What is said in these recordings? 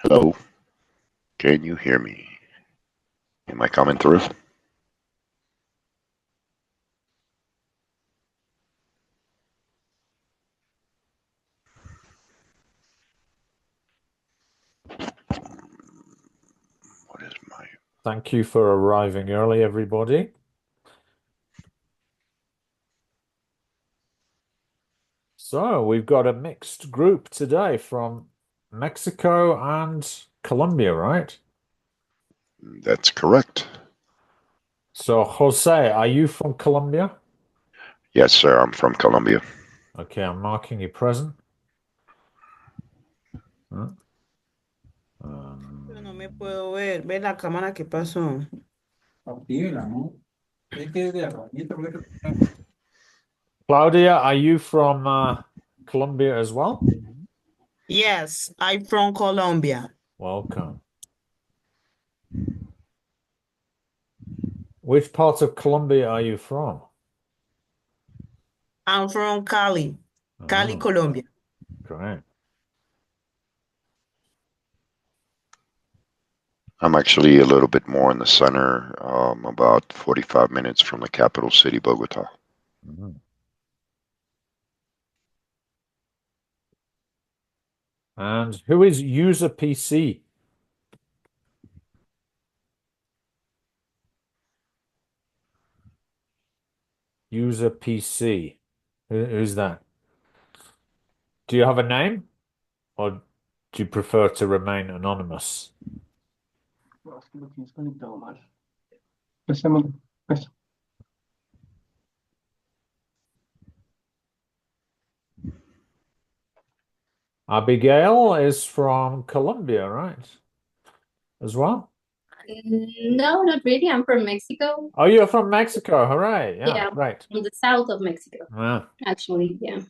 Hello, can you hear me? Am I coming through? What is my... Thank you for arriving early, everybody. So we've got a mixed group today from Mexico and Colombia, right? That's correct. So Jose, are you from Colombia? Yes, sir, I'm from Colombia. Okay, I'm marking you present. Huh? Yo no me Um, puedo ver. Ve la cámara, ¿qué pasó? Actívala, ¿no? Es que de herramienta, porque Claudia, are you from Colombia as well? Yes, I'm from Colombia. Welcome. Which part of Colombia are you from? I'm from Cali, Cali, Oh, Colombia. great. I'm actually a little bit more in the center, about 45 minutes from the capital city, Bogota. Mhm. And who is user PC? User PC. Who's that? Do you have a name or do you prefer to remain anonymous? no, es que lo tienes conectado mal. Préstamelo, préstamo. Abigail is from Colombia, right? As well? No, not really. I'm from Mexico. Oh, you're from Mexico. Hooray. Yeah, Yeah, right. from the south of Mexico, Yeah. actually. Yeah.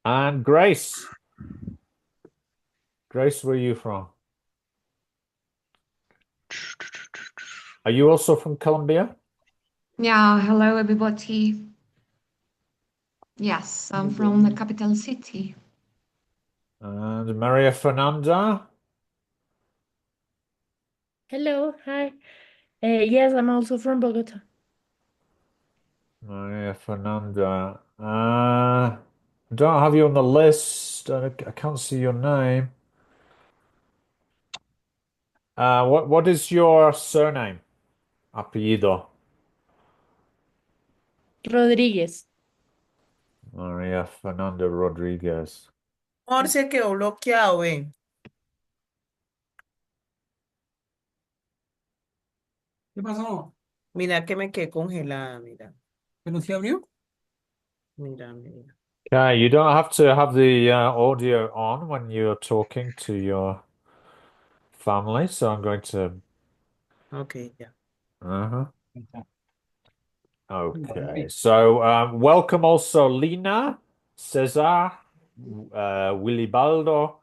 And Grace. Grace, where are you from? Are you also from Colombia? Yeah, hello everybody. Yes, I'm from the capital city. And Maria Fernanda? Hello, hi. Yes, I'm also from Bogota. Maria Fernanda. I don't have you on the list. I can't see your name. What is your surname? Apellido. Rodríguez. Maria Fernanda Rodriguez. Amor, se quedó bloqueado, ven. ¿Qué pasó? Mira que me quedé congelada, mira. ¿Pero sí abrió? Mira, mira. Okay, you don't have to have the audio on when you're talking to your family, so I'm going to. Ok, ya. Uh-huh. Ahí está. Okay, so welcome also Lina, Cesar, Willibaldo,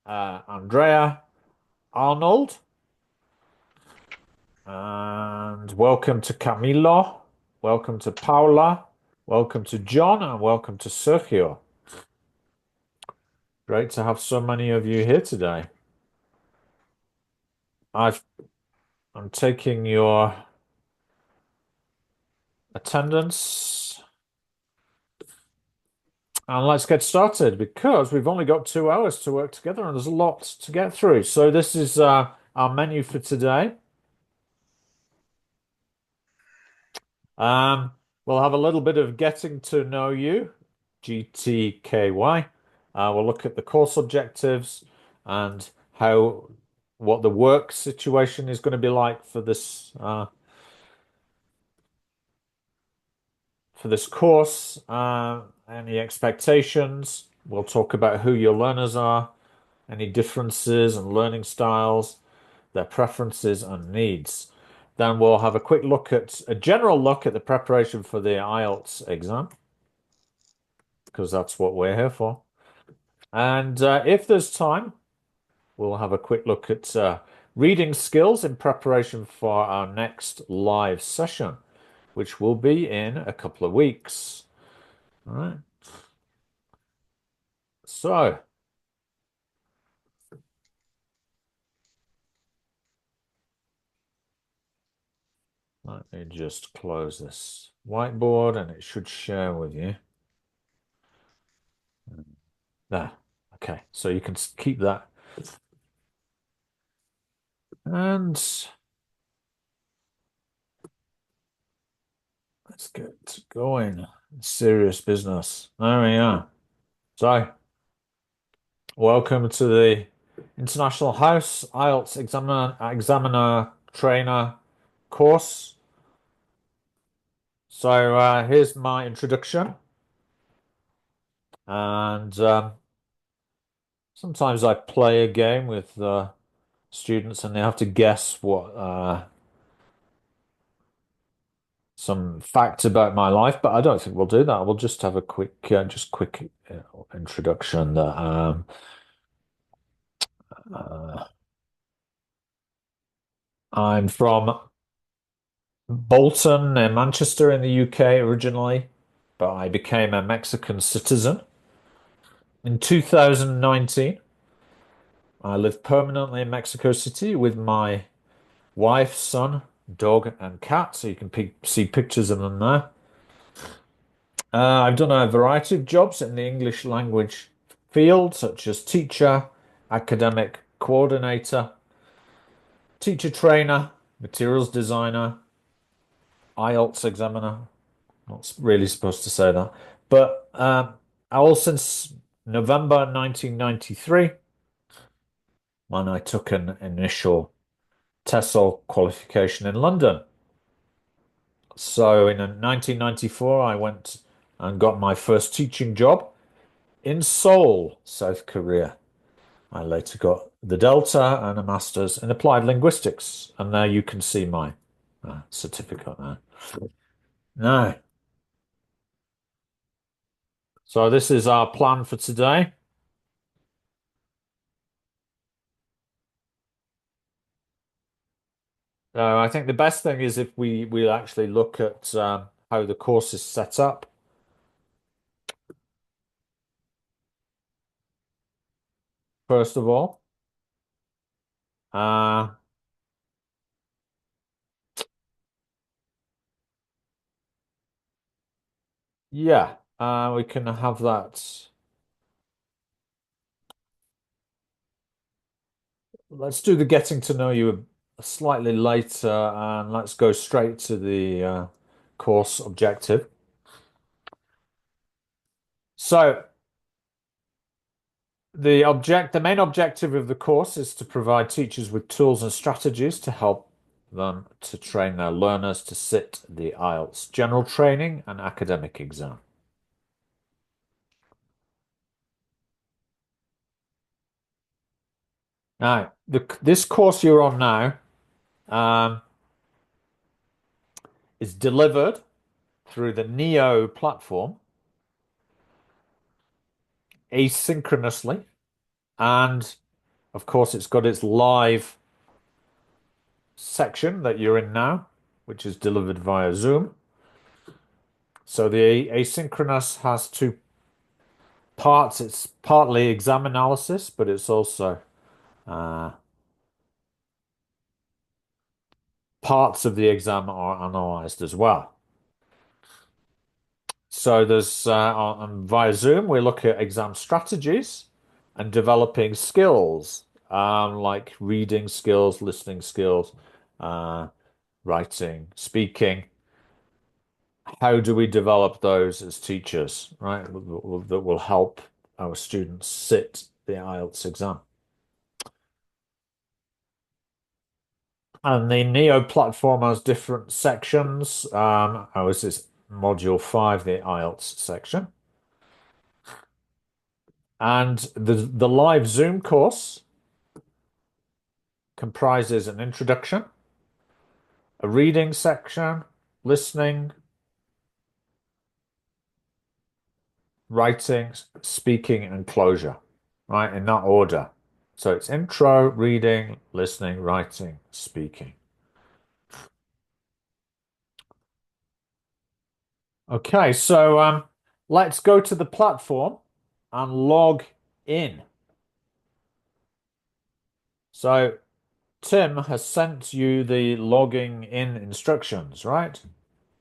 Andrea, Arnold, and welcome to Camilo, welcome to Paula, welcome to John, and welcome to Sergio. Great to have so many of you here today. I'm taking your attendance and let's get started because we've only got 2 hours to work together and there's a lot to get through. So this is our menu for today. We'll have a little bit of getting to know you, GTKY. We'll look at the course objectives and what the work situation is going to be like for this course. Any expectations? We'll talk about who your learners are, any differences and learning styles, their preferences and needs. Then we'll have a general look at the preparation for the IELTS exam, because that's what we're here for. And if there's time, we'll have a quick look at reading skills in preparation for our next live session, which will be in a couple of weeks. All right. So, let me just close this whiteboard and it should share with you. There. Okay, so you can keep that. And let's get going. Serious business. There we are. So, welcome to the International House IELTS Examiner Trainer course. So, here's my introduction. And sometimes I play a game with students and they have to guess what some facts about my life, but I don't think we'll do that. We'll just have a quick introduction that I'm from Bolton in Manchester in the UK originally, but I became a Mexican citizen in 2019. I live permanently in Mexico City with my wife, son, dog, and cat, so you can see pictures of them there. I've done a variety of jobs in the English language field, such as teacher, academic coordinator, teacher trainer, materials designer, IELTS examiner. Not really supposed to say that, but all since November 1993, when I took an initial TESOL qualification in London. So in 1994, I went and got my first teaching job in Seoul, South Korea. I later got the Delta and a master's in applied linguistics, and there you can see my certificate there. Now, so this is our plan for today. So I think the best thing is if we actually look at how the course is set up. First of all, uh, yeah, we can have that. Let's do the getting to know you slightly later, and let's go straight to the course objective. So the main objective of the course is to provide teachers with tools and strategies to help them to train their learners to sit the IELTS general training and academic exam. Now, this course you're on now is delivered through the Neo platform asynchronously, and of course it's got its live section that you're in now, which is delivered via Zoom. So the asynchronous has two parts. It's partly exam analysis, but it's also parts of the exam are analyzed as well. So there's via Zoom, we look at exam strategies and developing skills, like reading skills, listening skills, writing, speaking. How do we develop those as teachers, right? That will help our students sit the IELTS exam. And the Neo platform has different sections. Ours is Module 5, the IELTS section. And the live Zoom course comprises an introduction, a reading section, listening, writing, speaking, and closure. right, in that order. So it's intro, reading, listening, writing, speaking. Okay, so let's go to the platform and log in. So Tim has sent you the logging in instructions, right?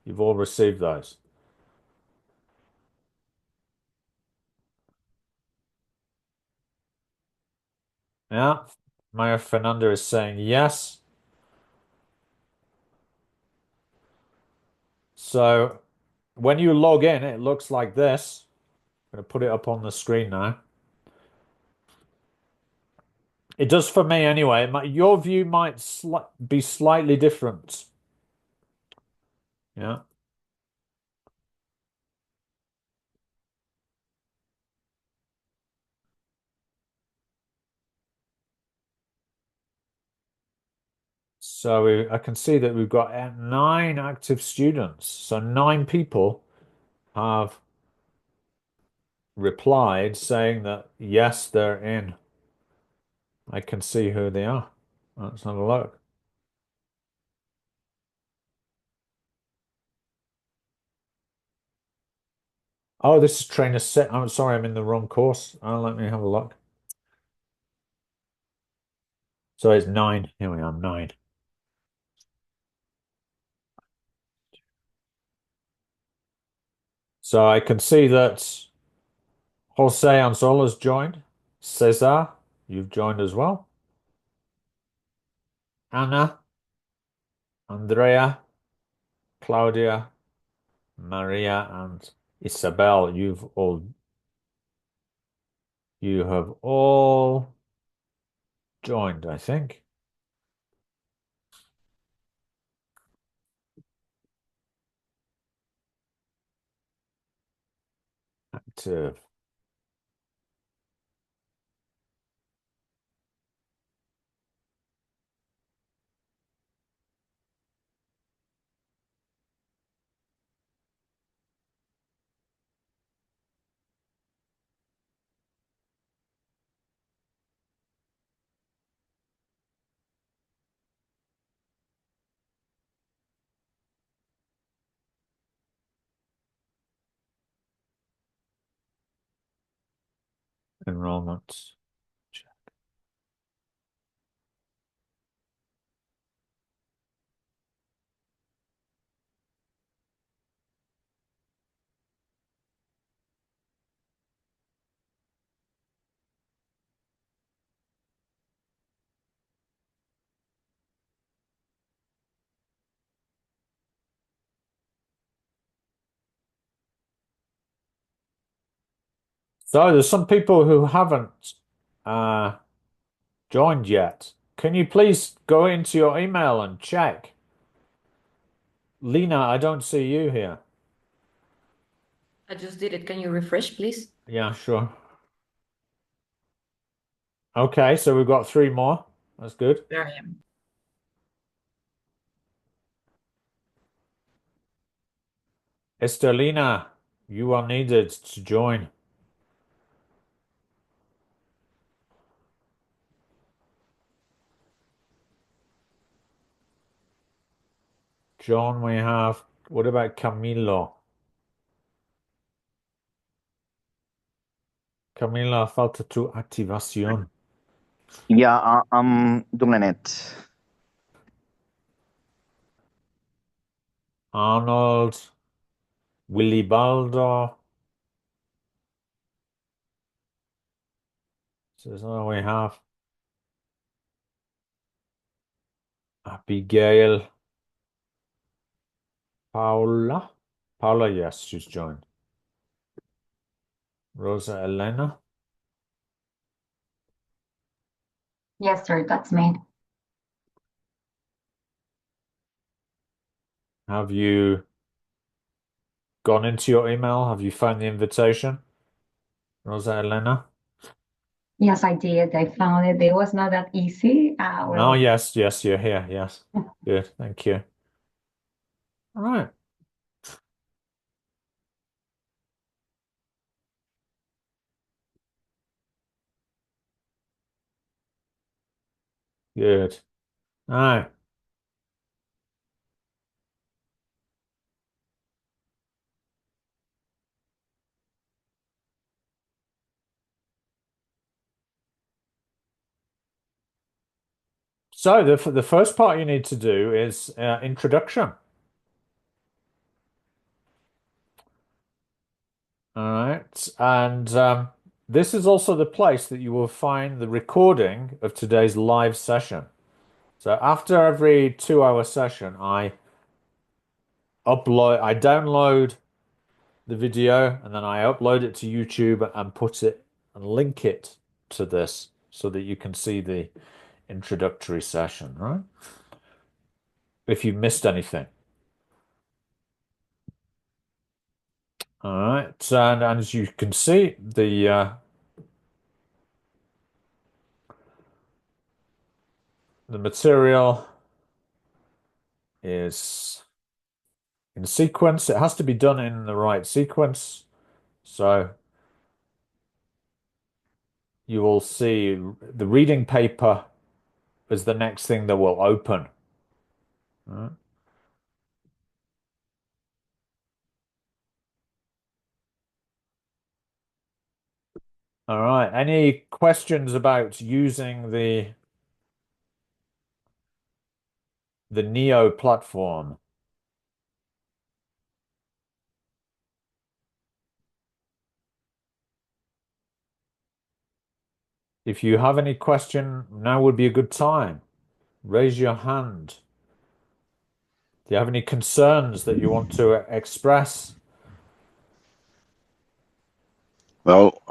You've all received those. Yeah, Maya Fernanda is saying yes. So when you log in, it looks like this. I'm going to put it up on the screen now. It does for me anyway. Your view might be slightly different. Yeah. So I can see that we've got 9 active students. So 9 people have replied saying that yes, they're in. I can see who they are. Let's have a look. Oh, this is trainer set. I'm sorry, I'm in the wrong course. Let me have a look. So it's 9. Here we are, 9. So I can see that Jose Anzola's joined. Cesar, you've joined as well. Anna, Andrea, Claudia, Maria, and Isabel, you have all joined, I think. Active. Enrollment. So there's some people who haven't uh, joined yet. Can you please go into your email and check? Lena, I don't see you here. I just did it. Can you refresh, please? Yeah, sure. Okay, so we've got 3 more. That's good. There I am. Estelina, you are needed to join. John, we have. What about Camilo? Camila, falta tu activación. Yeah, I'm doing it. Arnold, Willibaldo. So we have Abigail, Paula. Paula, yes, she's joined. Rosa Elena. Yes, sir, that's me. Have you gone into your email? Have you found the invitation? Rosa Elena? Yes, I did. I found it. It was not that easy. Oh, yes, you're here. Yes. Good. Thank you. All right. Good. All right. So the first part you need to do is introduction. All right. And this is also the place that you will find the recording of today's live session. So after every 2-hour session, I download the video and then I upload it to YouTube and put it and link it to this so that you can see the introductory session, right? If you missed anything. All right, and as you can see, the material is in sequence. It has to be done in the right sequence. So you will see the reading paper is the next thing that will open. All right. All right. Any questions about using the Neo platform? If you have any question, now would be a good time. Raise your hand. Do you have any concerns that you want to express? Well,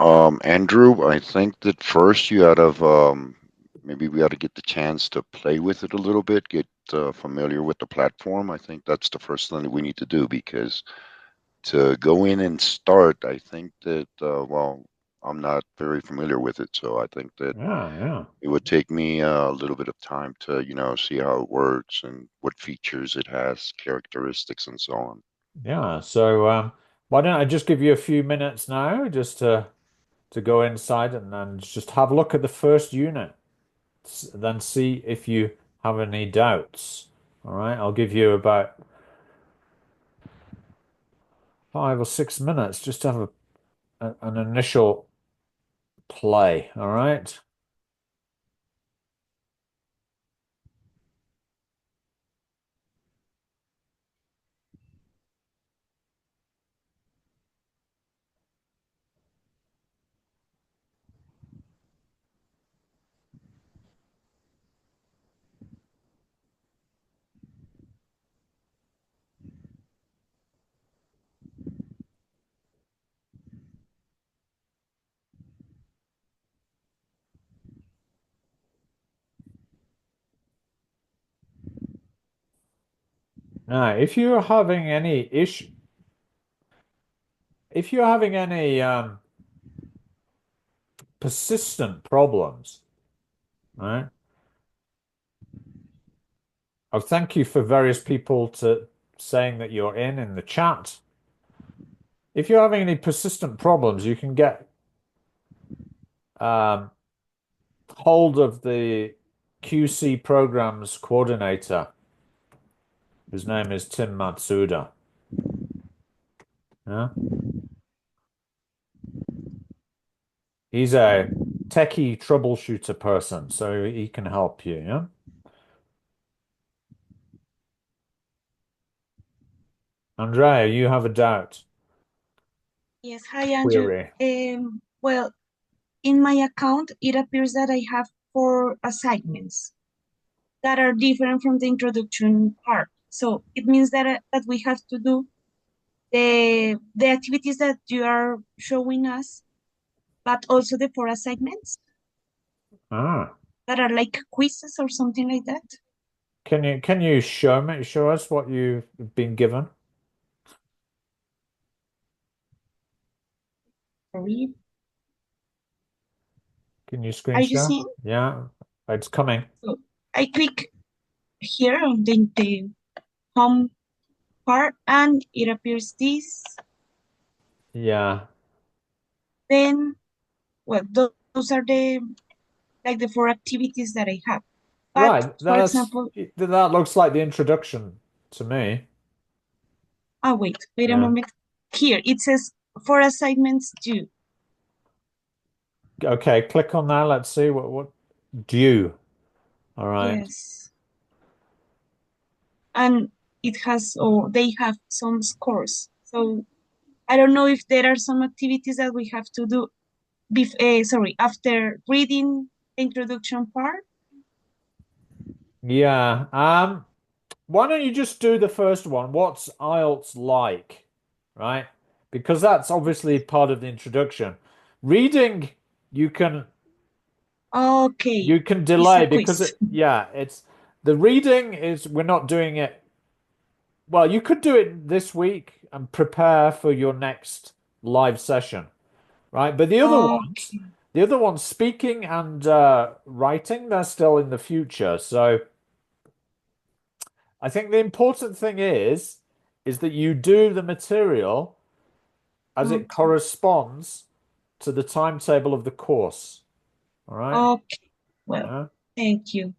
Andrew, I think that first you ought to maybe we ought to get the chance to play with it a little bit, get familiar with the platform. I think that's the first thing that we need to do because to go in and start, I think that well, I'm not very familiar with it, so I think that Yeah. it would take me a little bit of time to, see how it works and what features it has, characteristics, and so on. Yeah. So why don't I just give you a few minutes now just to go inside and then just have a look at the first unit, then see if you have any doubts. All right, I'll give you about 5 or 6 minutes just to have an initial play. All right. Now, if you're having any persistent problems, right? Oh, thank you for various people to saying that you're in the chat. If you're having any persistent problems, you can get hold of the QC programs coordinator. His name is Tim Matsuda. Yeah. He's a techie troubleshooter person, so he can help you, yeah? Andrea, you have a doubt. Yes, hi Andrew. Query. Well, in my account, it appears that I have 4 assignments that are different from the introduction part. So it means that we have to do the activities that you are showing us, but also the 4 assignments Ah. that are like quizzes or something like that. Can you show us what you've been given? Sorry. Can you screen Are you share? seeing? Yeah, it's coming. So I click here on the home part and it appears this. Yeah. Then, well, those are the 4 activities that I have. But Right. for example, That looks like the introduction to me. wait a Yeah. moment. Here it says for assignments due. Okay, click on that. Let's see what due. All right. Yes. And it has, or they have some scores. So I don't know if there are some activities that we have to do after reading the introduction part. Yeah. Why don't you just do the first one? What's IELTS like? Right? Because that's obviously part of the introduction. Reading, you can Okay, it's delay a because quiz. it's the reading is we're not doing it. Well, you could do it this week and prepare for your next live session, right? But Okay, the other ones, speaking and writing, they're still in the future. So I think the important thing is that you do the material as it okay, corresponds to the timetable of the course. All right? okay. Well, Yeah. thank you.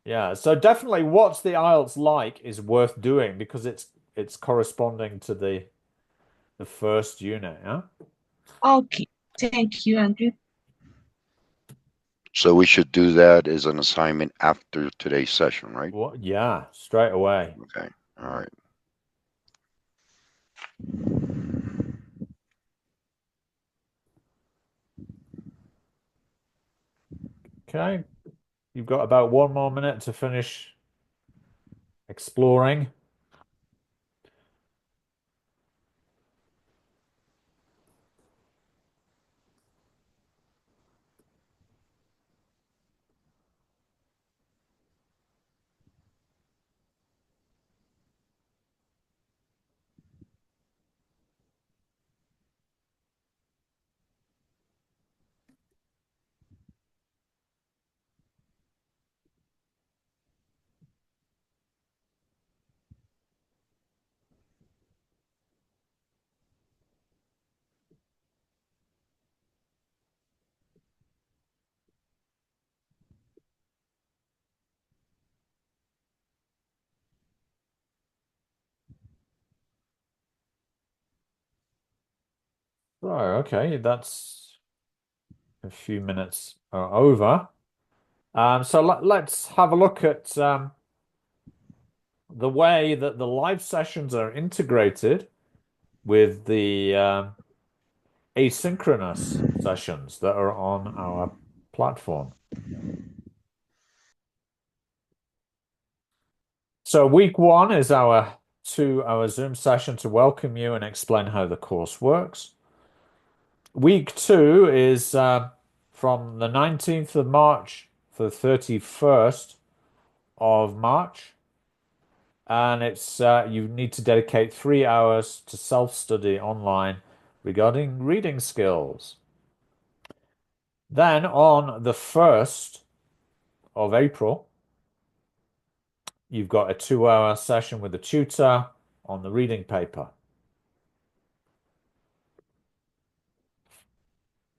Yeah. So definitely what's the IELTS like is worth doing because it's corresponding to the first unit, yeah? Okay, thank you, Andrew. So we should do that as an assignment after today's session, right? What? Yeah, straight away. Okay. All right. Okay. You've got about 1 more minute to finish exploring. So, okay, that's a few minutes over. So let's have a look at the way that the live sessions are integrated with the asynchronous sessions that are on our platform. So week one is our 2 hour Zoom session to welcome you and explain how the course works. Week two is from the 19th of March to the 31st of March. And it's you need to dedicate 3 hours to self-study online regarding reading skills. Then on the 1st of April, you've got a 2 hour session with a tutor on the reading paper.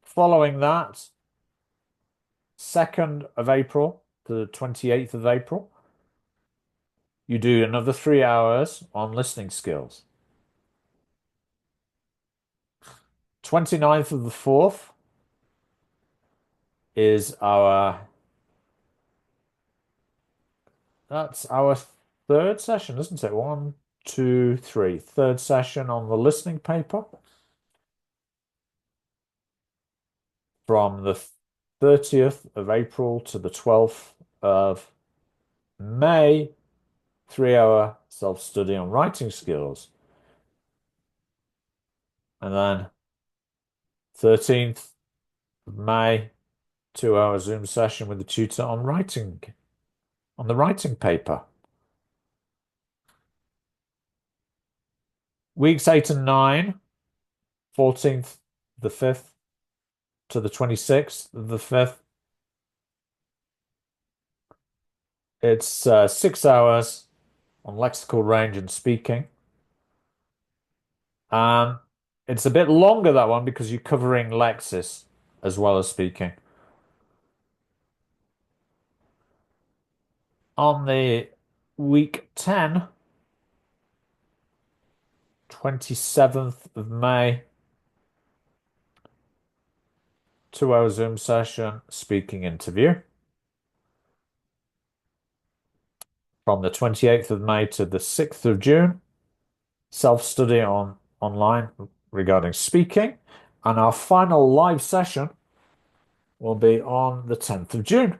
Following that, 2nd of April to the 28th of April, you do another 3 hours on listening skills. 29th of the 4th is that's our third session, isn't it? One, two, three. Third session on the listening paper from the 30th of April to the 12th of May, 3 hour self-study on writing skills. And then 13th of May, 2 hour Zoom session with the tutor on the writing paper. Weeks 8 and 9, 14th, the 5th to the 26th of the 5th. It's 6 hours on lexical range and speaking. It's a bit longer, that one, because you're covering Lexis as well as speaking. on the week 10, 27th of May, 2 hour Zoom session, speaking interview. From the 28th of May to the 6th of June, self-study online regarding speaking. And our final live session will be on the 10th of June.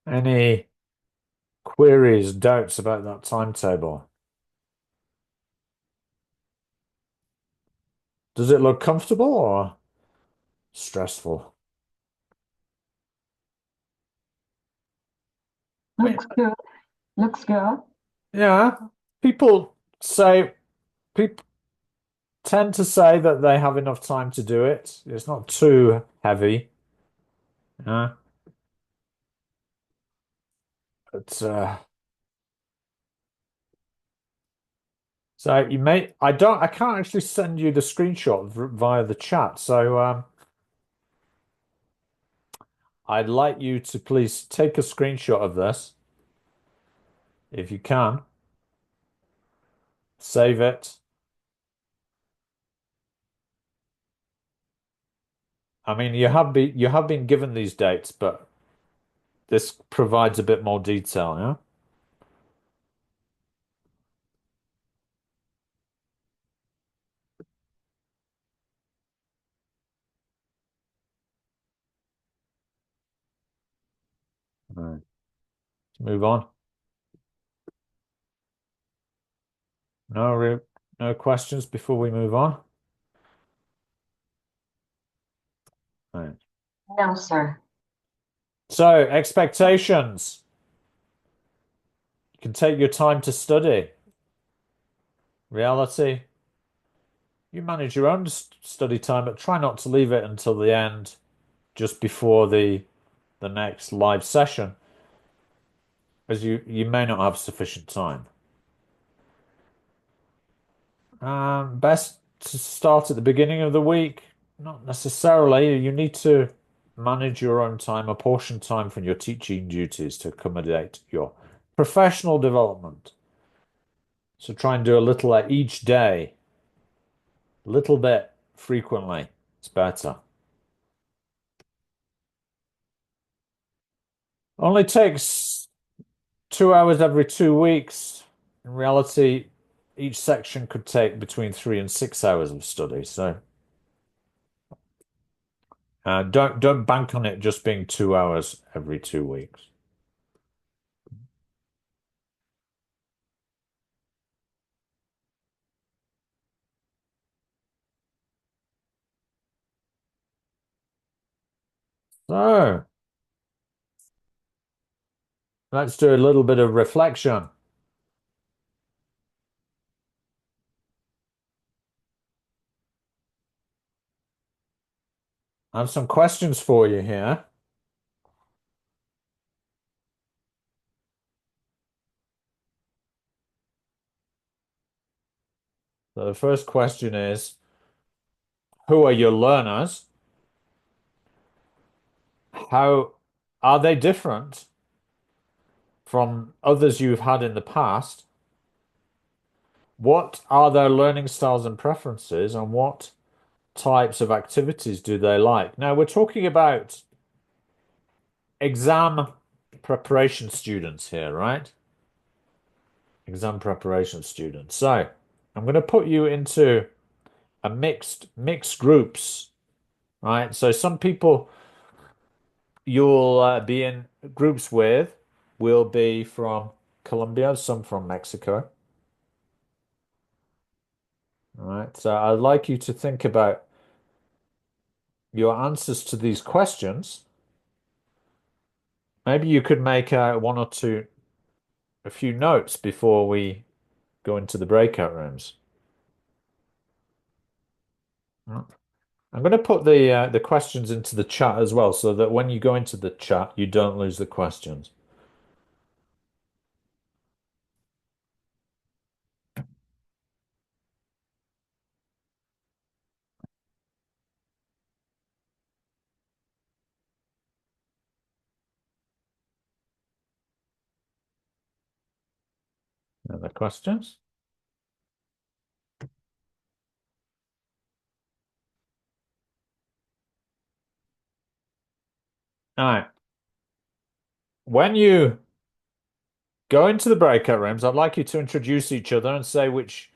Any queries, doubts about that timetable? Does it look comfortable or stressful? Looks good. Looks good. Yeah, people tend to say that they have enough time to do it. It's not too heavy. Yeah. But so I can't actually send you the screenshot via the chat. So I'd like you to please take a screenshot of this if you can. Save it. I mean, you have been given these dates, but this provides a bit more detail, yeah? All right. Let's move on. No questions before we move on? All right. No, sir. So, expectations. You can take your time to study. Reality. You manage your own study time, but try not to leave it until the end, just before the next live session, as you may not have sufficient time. Best to start at the beginning of the week. Not necessarily. You need to manage your own time, apportion time from your teaching duties to accommodate your professional development. So try and do a little at each day, a little bit frequently. It's better. Only takes 2 hours every 2 weeks. In reality, each section could take between 3 and 6 hours of study. So don't bank on it just being 2 hours every 2 weeks. So let's do a little bit of reflection. I have some questions for you here. So the first question is, who are your learners? How are they different from others you've had in the past? What are their learning styles and preferences, and what types of activities do they like? Now, we're talking about exam preparation students here, right? Exam preparation students. So I'm going to put you into a mixed groups, right? So some people you'll be in groups with will be from Colombia, some from Mexico. All right. So I'd like you to think about your answers to these questions. Maybe you could make one or two, a few notes before we go into the breakout rooms. I'm going to put the questions into the chat as well, so that when you go into the chat, you don't lose the questions. Other questions? All right. When you go into the breakout rooms, I'd like you to introduce each other and say which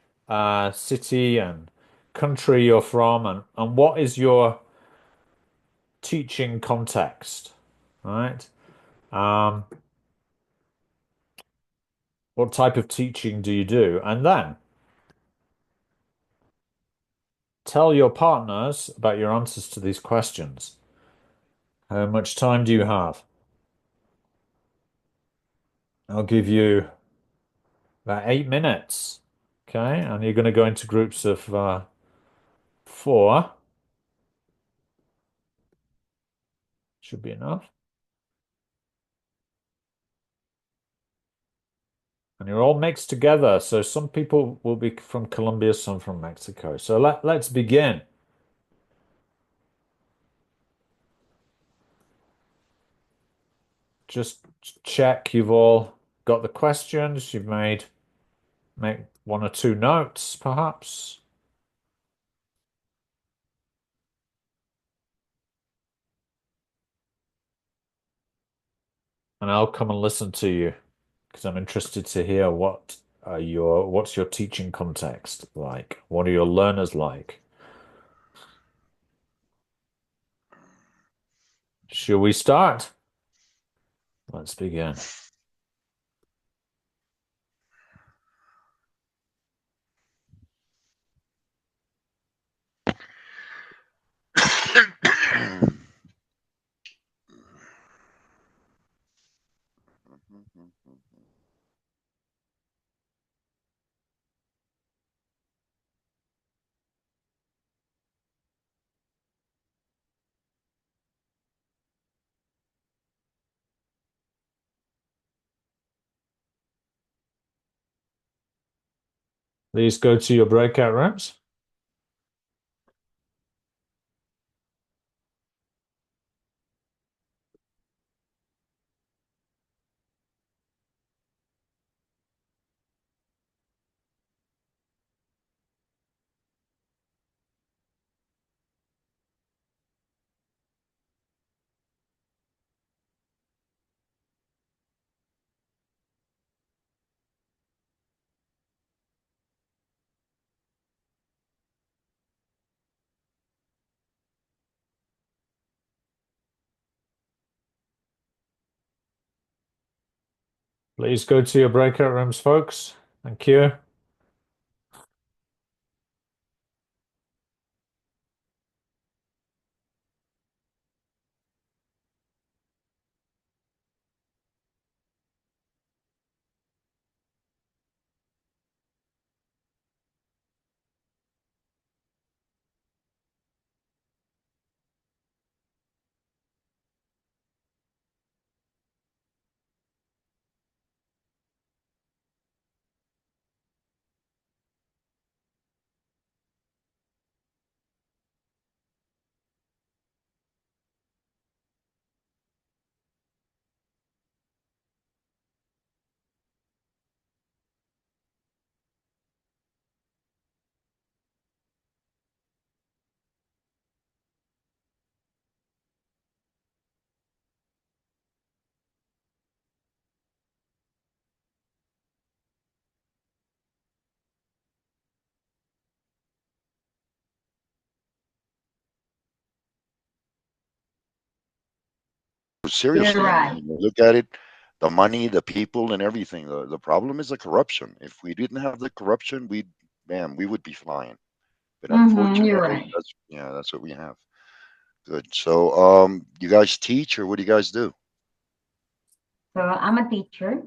city and country you're from and what is your teaching context, right? What type of teaching do you do? And then tell your partners about your answers to these questions. How much time do you have? I'll give you about 8 minutes. Okay, and you're going to go into groups of 4. Should be enough. And you're all mixed together. So some people will be from Colombia, some from Mexico. So let's begin. Just check you've all got the questions. You've make 1 or 2 notes, perhaps. And I'll come and listen to you because I'm interested to hear what's your teaching context like? What are your learners like? Shall we start? Let's begin. Please go to your breakout rooms. Please go to your breakout rooms, folks. Thank you. Seriously, I mean, right. when you look at it, the money, the people, and everything. The problem is the corruption. If we didn't have the corruption, we would be flying. But You're unfortunately, right. that's what we have. Good. So, you guys teach, or what do you guys do? So I'm a teacher.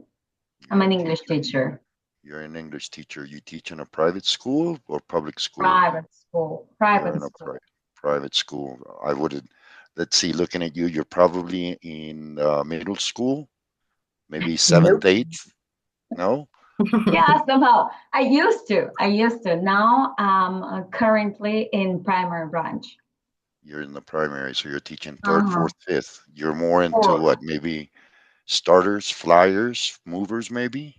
I'm You're an a English teacher. teacher. You're an English teacher. You teach in a private school or public school? Private school. You're Private in a school. private school. I would. Let's see. Looking at you, you're probably in middle school, maybe seventh, Nope. eighth. No. Yeah, somehow. I used to. Now I'm currently in primary branch. You're in the primary, so you're teaching third, Uh-huh. fourth, fifth. You're more into Four. what? Maybe starters, flyers, movers, maybe.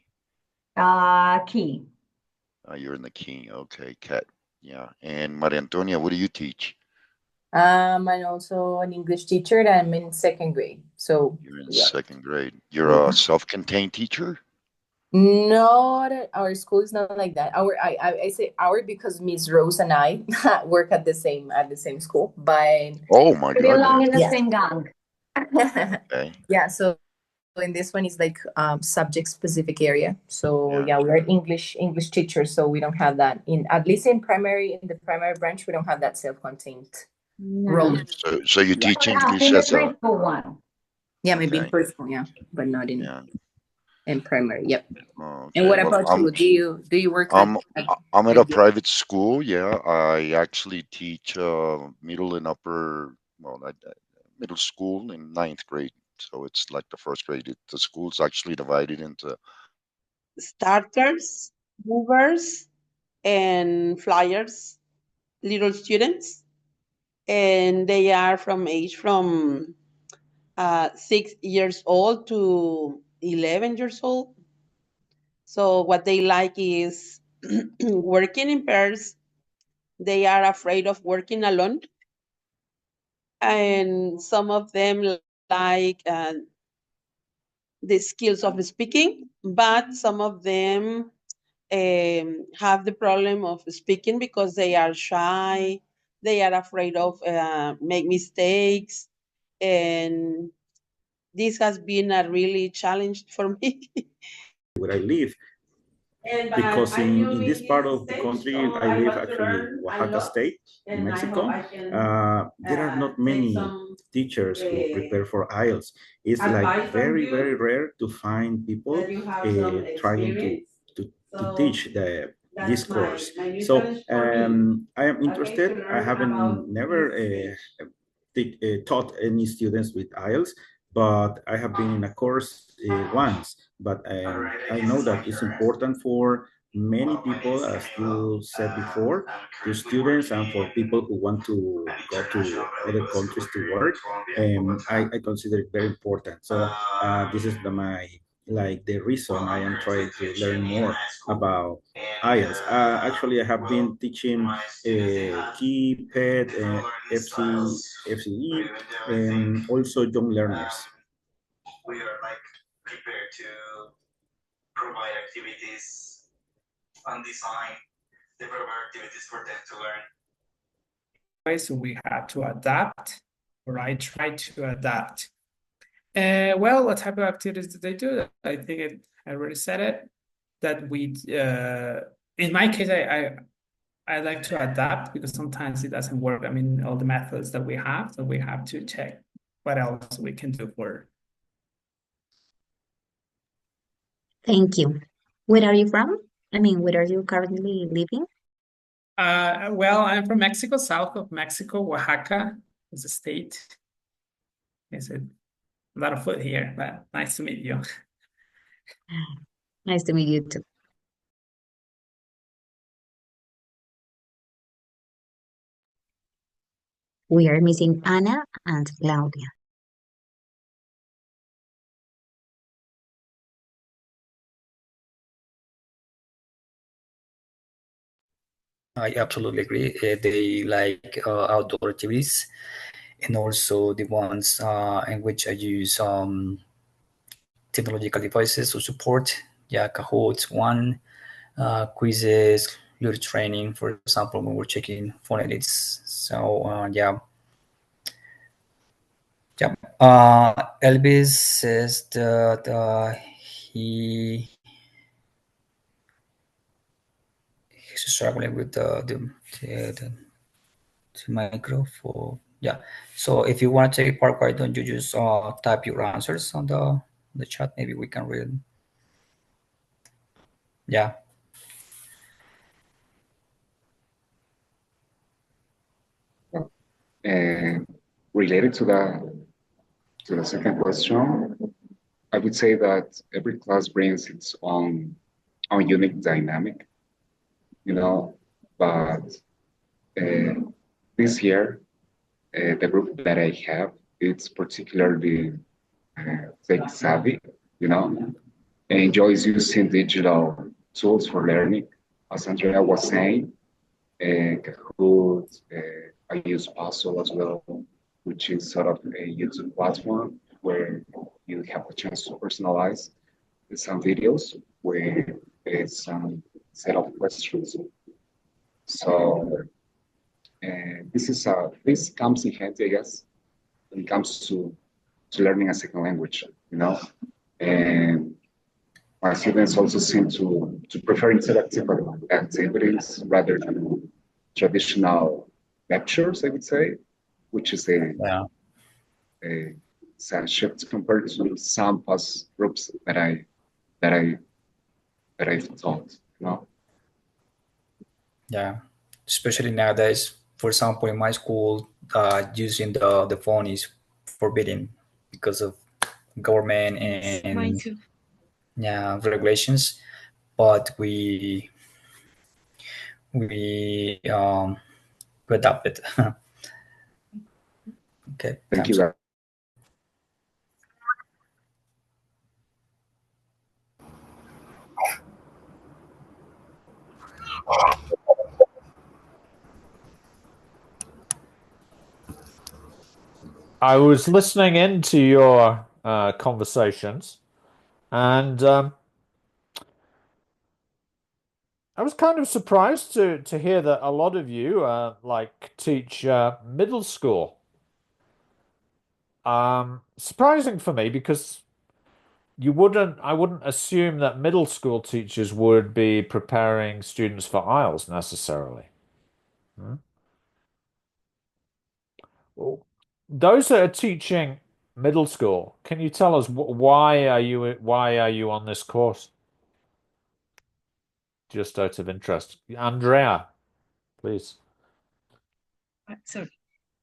Key. You're in the key. Okay, Cat. Yeah. And Maria Antonia, what do you teach? I'm also an English teacher and I'm in second grade. So You're in yeah. second grade. You're a self-contained teacher? Not our school is not like that. I say our because Miss Rose and I work at the same school. But Oh my We belong goodness. in the yeah. same gang. Okay. Yeah, so in this one is like subject specific area. So Yeah. yeah, we're English teachers, so we don't have that in at least in the primary branch, we don't have that self-contained role. No. So you Yeah. teach Perhaps English in the as a preschool one. Yeah, maybe in okay. preschool, yeah, but not Yeah. in primary. Yep. Oh, And okay. what Well, about you? Do you work I'm I'm at a like this? private school. Yeah, I actually teach middle and upper, well, middle school in ninth grade. So it's like the first grade. The school's actually divided into. Starters, movers, and flyers, little students, and they are from 6 years old to 11 years old. So what they like is working in pairs. They are afraid of working alone, and some of them like the skills of speaking, but some of them have the problem of speaking because they are shy. They are afraid of make mistakes, and this has been a really challenge for me. Where I live, because in this part of the country, I live actually in Oaxaca state in Mexico. There are not many teachers who prepare for IELTS. It's like very, very rare to find people trying to teach this course. So I am interested. I haven't never taught any students with IELTS, but I have been in a course once. But I know that it's important for many people, as you said before, to students and for people who want to go to other countries to work. I consider it very important. So this is my like the reason I am trying to learn more about IELTS. Actually, I have been teaching key, PED, FC, FCE, and also young learners. We are like prepared to provide activities and design the proper activities for them to learn. So we had to adapt, or I tried to adapt. Well, what type of activities did they do? I think I already said it, that in my case, I like to adapt because sometimes it doesn't work. I mean, all the methods that we have, so we have to check what else we can do for. Thank you. Where are you from? I mean, where are you currently living? Well, I'm from Mexico, south of Mexico, Oaxaca is a state. It's a lot of food here, but nice to meet you. Nice to meet you too. We are missing Anna and Claudia. I absolutely agree. They like outdoor activities, and also the ones in which I use technological devices to support. Yeah, Kahoot, one, quizzes, little training, for example, when we're checking phonetics. So yeah. Elvis says that he's struggling with the microphone. Yeah. So if you want to take part, why don't you just type your answers on the chat? Maybe we can read. Yeah. Related to the second question, I would say that every class brings its own unique dynamic, you know. But uh, this year, the group that I have, it's particularly tech savvy, you know. enjoys using digital tools for learning. As Andrea was saying, Kahoot, I use Puzzle as well, which is sort of a YouTube platform where you have a chance to personalize some videos with some set of questions. So this comes in handy, I guess, when it comes to learning a second language, you know. And my students also seem to prefer interactive activities rather than traditional lectures, I would say, which is a sad shift compared to some past groups that I that I've taught, you know. Yeah, especially nowadays. For example, in my school, using the phone is forbidden because of government Mine and too. yeah regulations. But we we adapt it. Okay, Thank you, thanks. guys. I was listening into your conversations, and I was kind of surprised to hear that a lot of you like teach middle school. Surprising for me because I wouldn't assume that middle school teachers would be preparing students for IELTS necessarily. Hmm? Well, those that are teaching middle school, can you tell us why are you on this course? Just out of interest. Andrea, please. Sorry.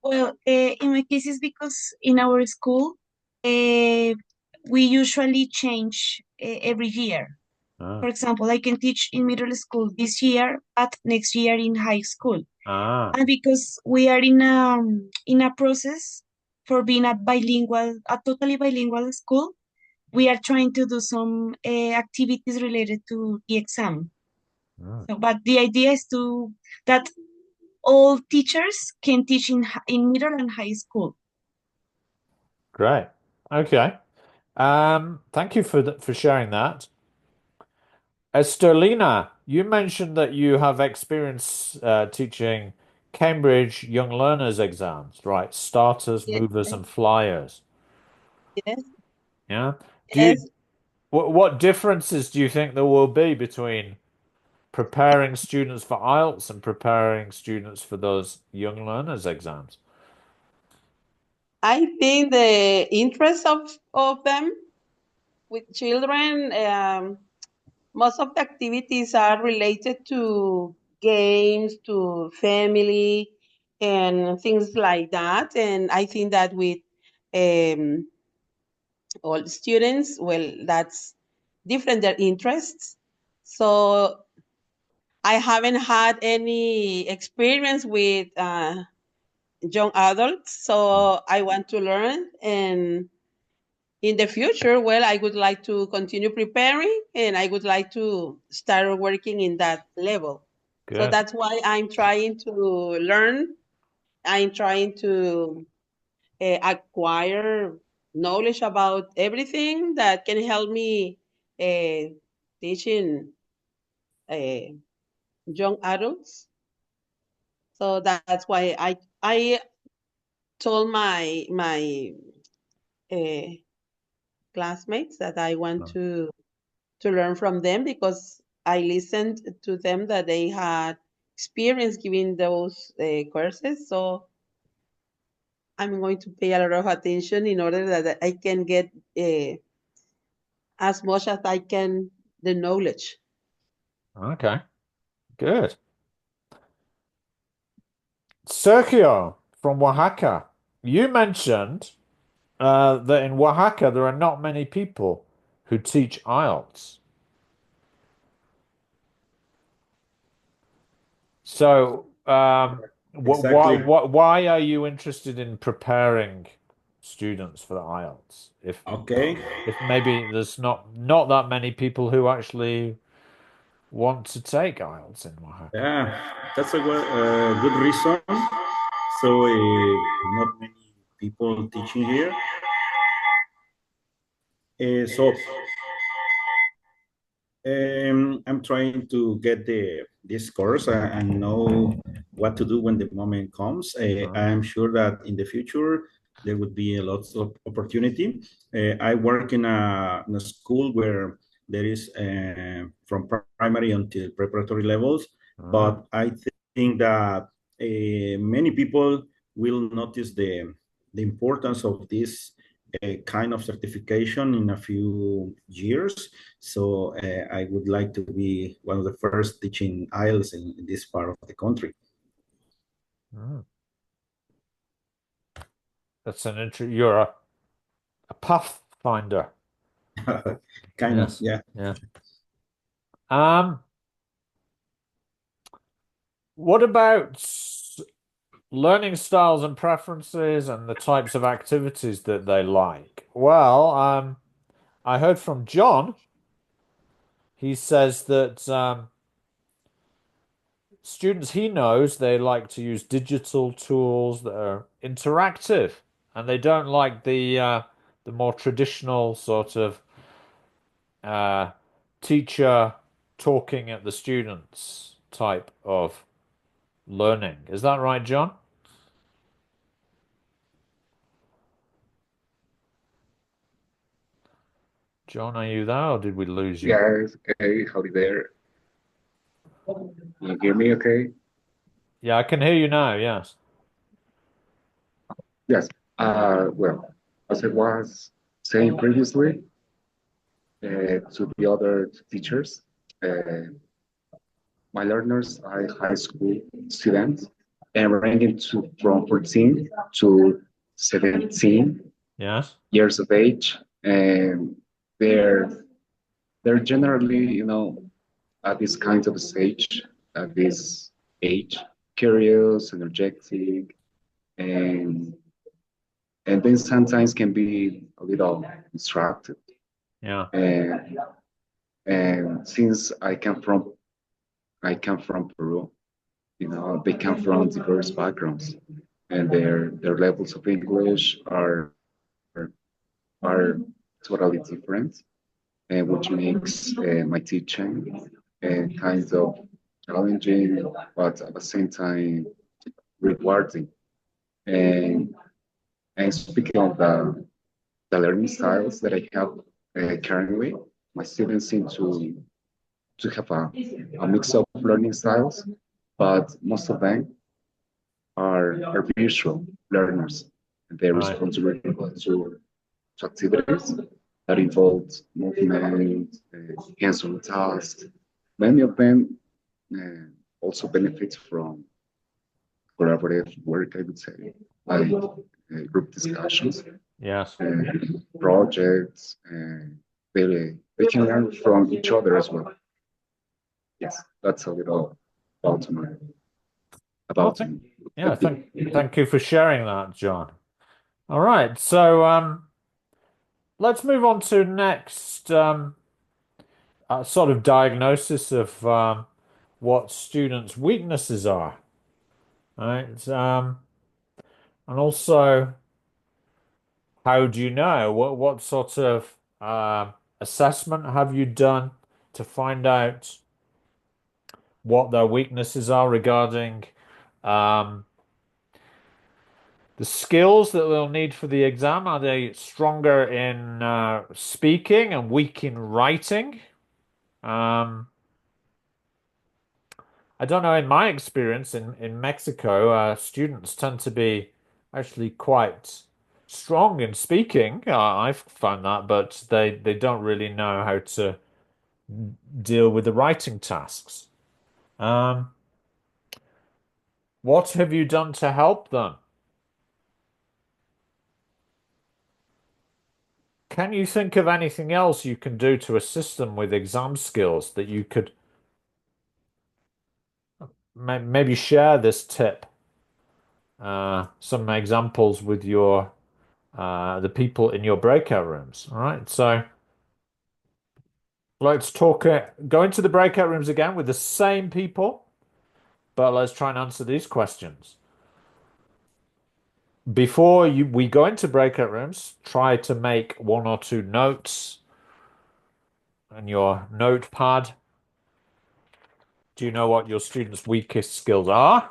Well, in my case, it's because in our school, we usually change every year. Ah. For example, I can teach in middle school this year, but next year in high school. Ah. And because we are in a process for being a totally bilingual school, we are trying to do some activities related to the exam. Ah. So, but the idea is that all teachers can teach in middle and high school. Great. Okay. Thank you for sharing that. Esterlina, you mentioned that you have experience teaching Cambridge Young Learners exams, right? Starters, Yes, movers, and flyers. yes, Yeah. Do you yes. what differences do you think there will be between preparing students for IELTS and preparing students for those Young Learners exams? I think the interest of them with children, most of the activities are related to games, to family, and things like that. And I think that with um, all students, well, that's different, their interests. So I haven't had any experience with young adults, so I want to learn. And in the future, well, I would like to continue preparing and I would like to start working in that level. So Good. that's why I'm trying to learn. I'm trying to acquire knowledge about everything that can help me teaching uh, young adults. So that's why I told my uh, classmates that I want to learn from them because I listened to them that they had experience giving those courses. So I'm going to pay a lot of attention in order that I can get as much as I can the knowledge. Okay. Good. Sergio from Oaxaca, you mentioned that in Oaxaca there are not many people who teach IELTS. So, Exactly. why are you interested in preparing students for the IELTS? Okay. If maybe there's not that many people who actually want to take IELTS in Oaxaca. Yeah, that's a good reason. So not many people teaching here. So I'm trying to get this course and know what to do when the moment comes. I'm sure that in the future there would be a lot of opportunity. I work in a school where there is from primary until preparatory levels, but I think that many people will notice the importance of this kind of certification in a few years. So I would like to be one of the first teaching IELTS in this part of the country. That's you're a pathfinder. Kind of, yeah. Yeah. What about learning styles and preferences and the types of activities that they like? Well, I heard from John. He says that students he knows, they like to use digital tools that are interactive, and they don't like the more traditional sort of uh, teacher talking at the students type of learning. Is that right, John? John, are you there, or did we lose you? Yes, hey, howdy there. Can you hear me okay? Yeah, I can hear you now, yes. Yes. Well, as I was saying previously to the other teachers, uh, my learners are high school students and ranging from 14 to 17 Yes. years of age. And they're they're generally, at this kind of stage, at this age, curious, energetic, and and then sometimes can be a little distracted. Yeah. And since I come from Peru, they come from diverse backgrounds, and their levels of English are totally different, and which makes my teaching kind of challenging, but at the same time rewarding. And and speaking of the learning styles that I have currently, my students seem to have a mix of learning styles, but most of them are visual learners. And they Right. respond to really well to activities that involve movement, hands-on tasks. Many of them also benefit from collaborative work, I would say, like group discussions, Yes. projects, and they can learn from each other as well. Yes, that's a little about my about me. Yeah, thank you for sharing that, John. All right, so let's move on to next sort of diagnosis of what students' weaknesses are. Right, and also how do you know what sort of assessment have you done to find out what their weaknesses are regarding um, the skills that they'll need for the exam? Are they stronger in speaking and weak in writing? Um, I don't know. In my experience in Mexico, students tend to be actually quite strong in speaking. I've found that, but they don't really know how to deal with the writing tasks. Um, what have you done to help them? Can you think of anything else you can do to assist them with exam skills that you could maybe share this tip? Some examples with your the people in your breakout rooms. All right, so let's talk, go into the breakout rooms again with the same people, but let's try and answer these questions. Before we go into breakout rooms, try to make 1 or 2 notes on your notepad. Do you know what your students' weakest skills are?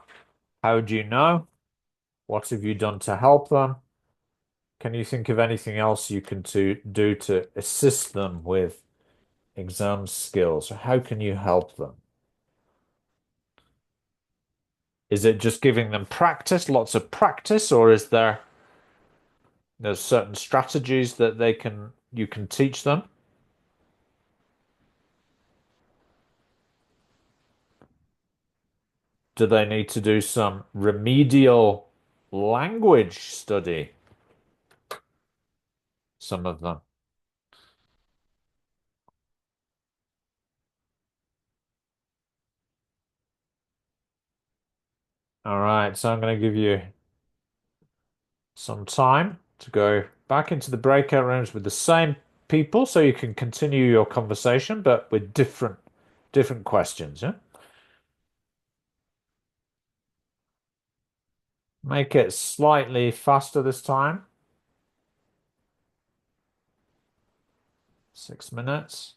How do you know? What have you done to help them? Can you think of anything else you can do to assist them with exam skills? How can you help them? Is it just giving them practice, lots of practice, or is there's certain strategies that you can teach them? Do they need to do some remedial language study? Some of them. All right, so I'm going to give you some time to go back into the breakout rooms with the same people so you can continue your conversation, but with different questions, yeah? Make it slightly faster this time. 6 minutes.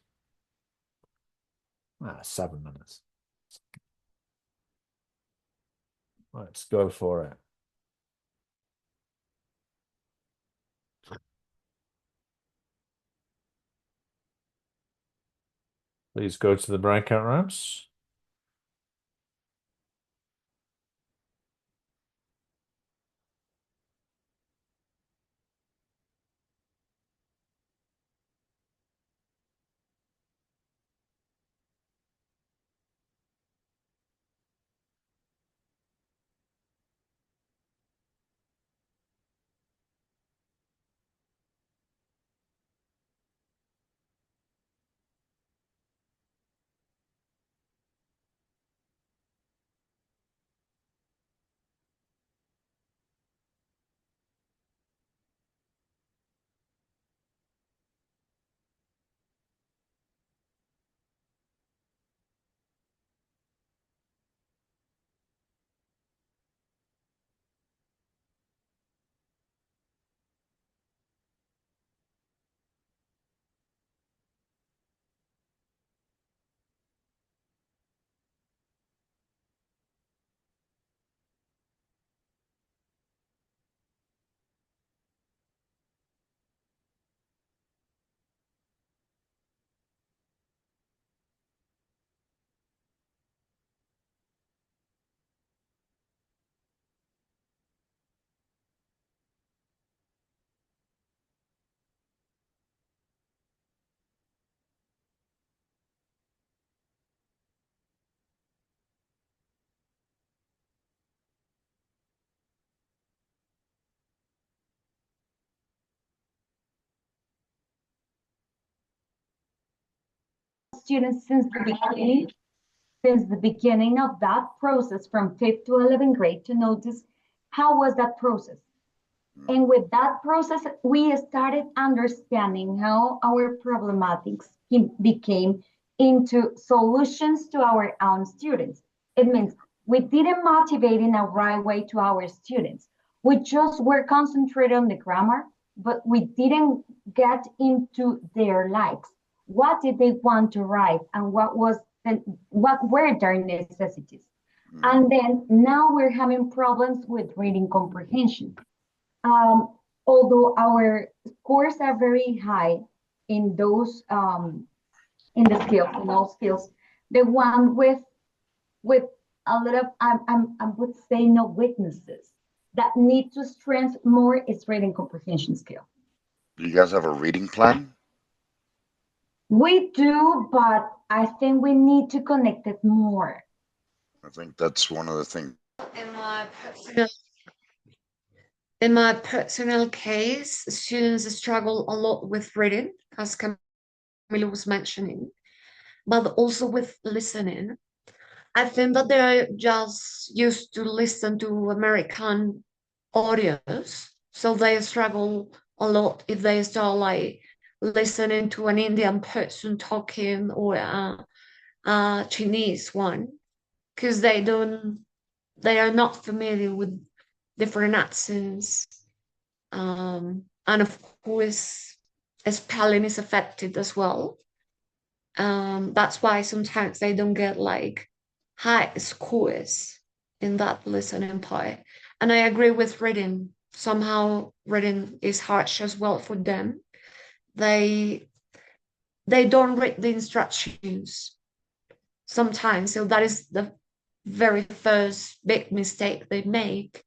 7 minutes. Let's go for it. Please go to the breakout rooms. Students since the beginning of that process from 5th to 11th grade to notice how was that process. And with that process, we started understanding how our problematics became into solutions to our own students. It means we didn't motivate in a right way to our students. We just were concentrated on the grammar, but we didn't get into their likes. What did they want to write and what were their necessities? And then now we're having problems with reading comprehension. Although our scores are very high in those in the skills, in all skills, the one with a lot of I would say no weaknesses that need to strengthen more is reading comprehension skill. Do you guys have a reading plan? We do, but I think we need to connect it more. I think that's one of the things. In my personal case, students struggle a lot with reading, as Camilo was mentioning, but also with listening. I think that they're just used to listen to American audios So they struggle a lot if they start like listening to an Indian person talking or a Chinese one, because they are not familiar with different accents. And of course, spelling is affected as well. That's why sometimes they don't get like high scores in that listening part. And I agree with reading. Somehow reading is harsh as well for them. They they don't read the instructions sometimes. So that is the very first big mistake they make.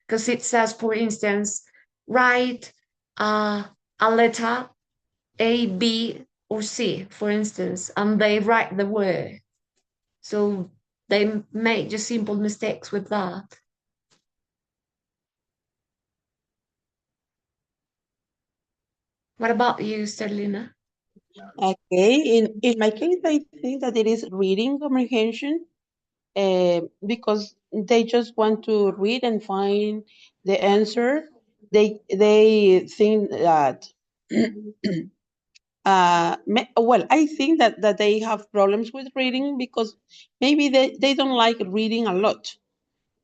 Because it says, for instance, write a letter A, B, or C, for instance, and they write the word. So they make just simple mistakes with that. What about you, Sterlina? Okay, in my case, I think that it is reading comprehension, because they just want to read and find the answer. They think that well, I think that they have problems with reading because maybe they don't like reading a lot.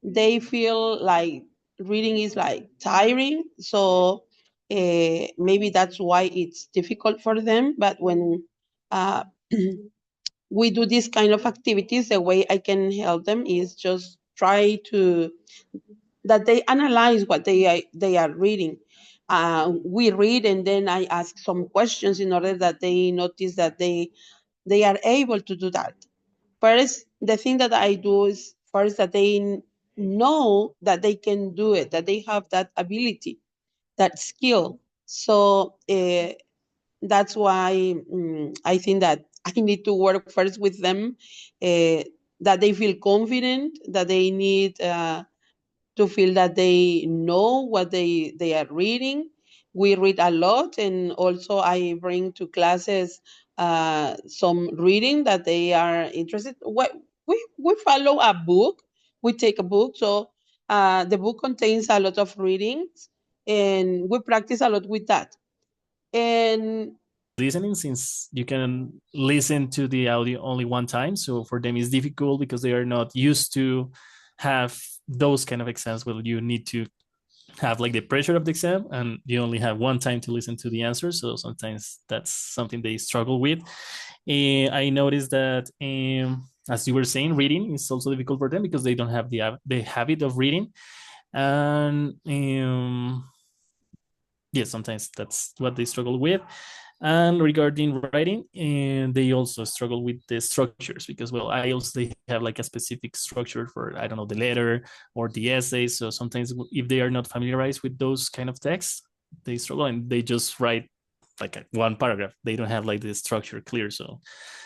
They feel like reading is like tiring, so maybe that's why it's difficult for them. But when uh, we do this kind of activities, the way I can help them is just try to that they analyze what they are reading. We read and then I ask some questions in order that they notice that they are able to do that. First, the thing that I do is first that they know that they can do it, that they have that ability, that skill. So that's why I think that I need to work first with them, uh, that they feel confident, that they need to feel that they know what they are reading. We read a lot, and also I bring to classes some reading that they are interested. We follow a book. We take a book, so the book contains a lot of readings, and we practice a lot with that. And listening, since you can listen to the audio only one time, so for them it's difficult because they are not used to have those kind of exams where you need to have like the pressure of the exam and you only have one time to listen to the answer, so sometimes that's something they struggle with. I noticed that as you were saying, reading is also difficult for them because they don't have the habit of reading. And yeah, sometimes that's what they struggle with. And regarding writing, and they also struggle with the structures because, well, IELTS, they have like a specific structure for, I don't know, the letter or the essay. So sometimes if they are not familiarized with those kind of texts, they struggle and they just write like one paragraph. They don't have like the structure clear. So,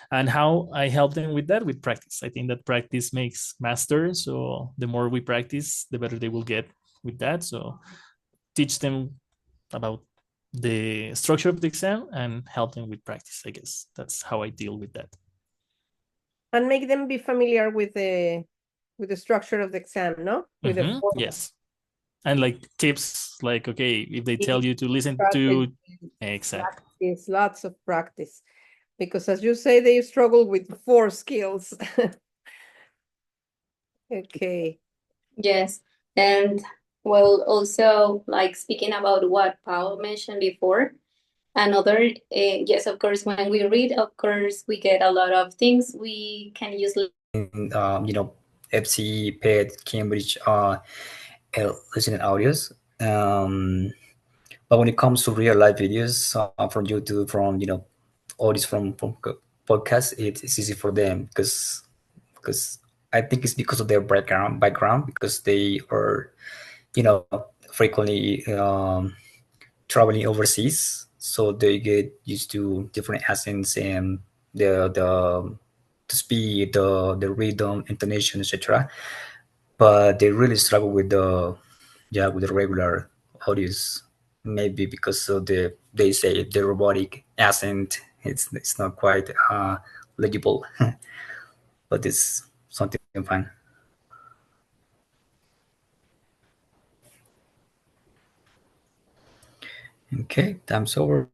and how I help them with that, with practice. I think that practice makes master. So the more we practice, the better they will get with that. So teach them about the structure of the exam and help them with practice. I guess that's how I deal with that. And make them be familiar with the structure of the exam, no? With the format. Yes. And like tips, like, okay, if they tell you to listen to, exactly. Practice, lots of practice. Because as you say, they struggle with 4 skills. Okay. Yes. And well, also like speaking about what Paul mentioned before, another, yes, of course, when we read, of course, we get a lot of things we can use. FC, PET, Cambridge, listening audios. But when it comes to real life videos from YouTube, from all this from podcasts, it's easy for them because I think it's because of their background because they are frequently traveling overseas, so they get used to different accents and the speed, the rhythm, intonation, etc. But they really struggle with the regular audios, maybe because of they say the robotic accent. It's not quite legible, but it's something fun. Okay, time's over.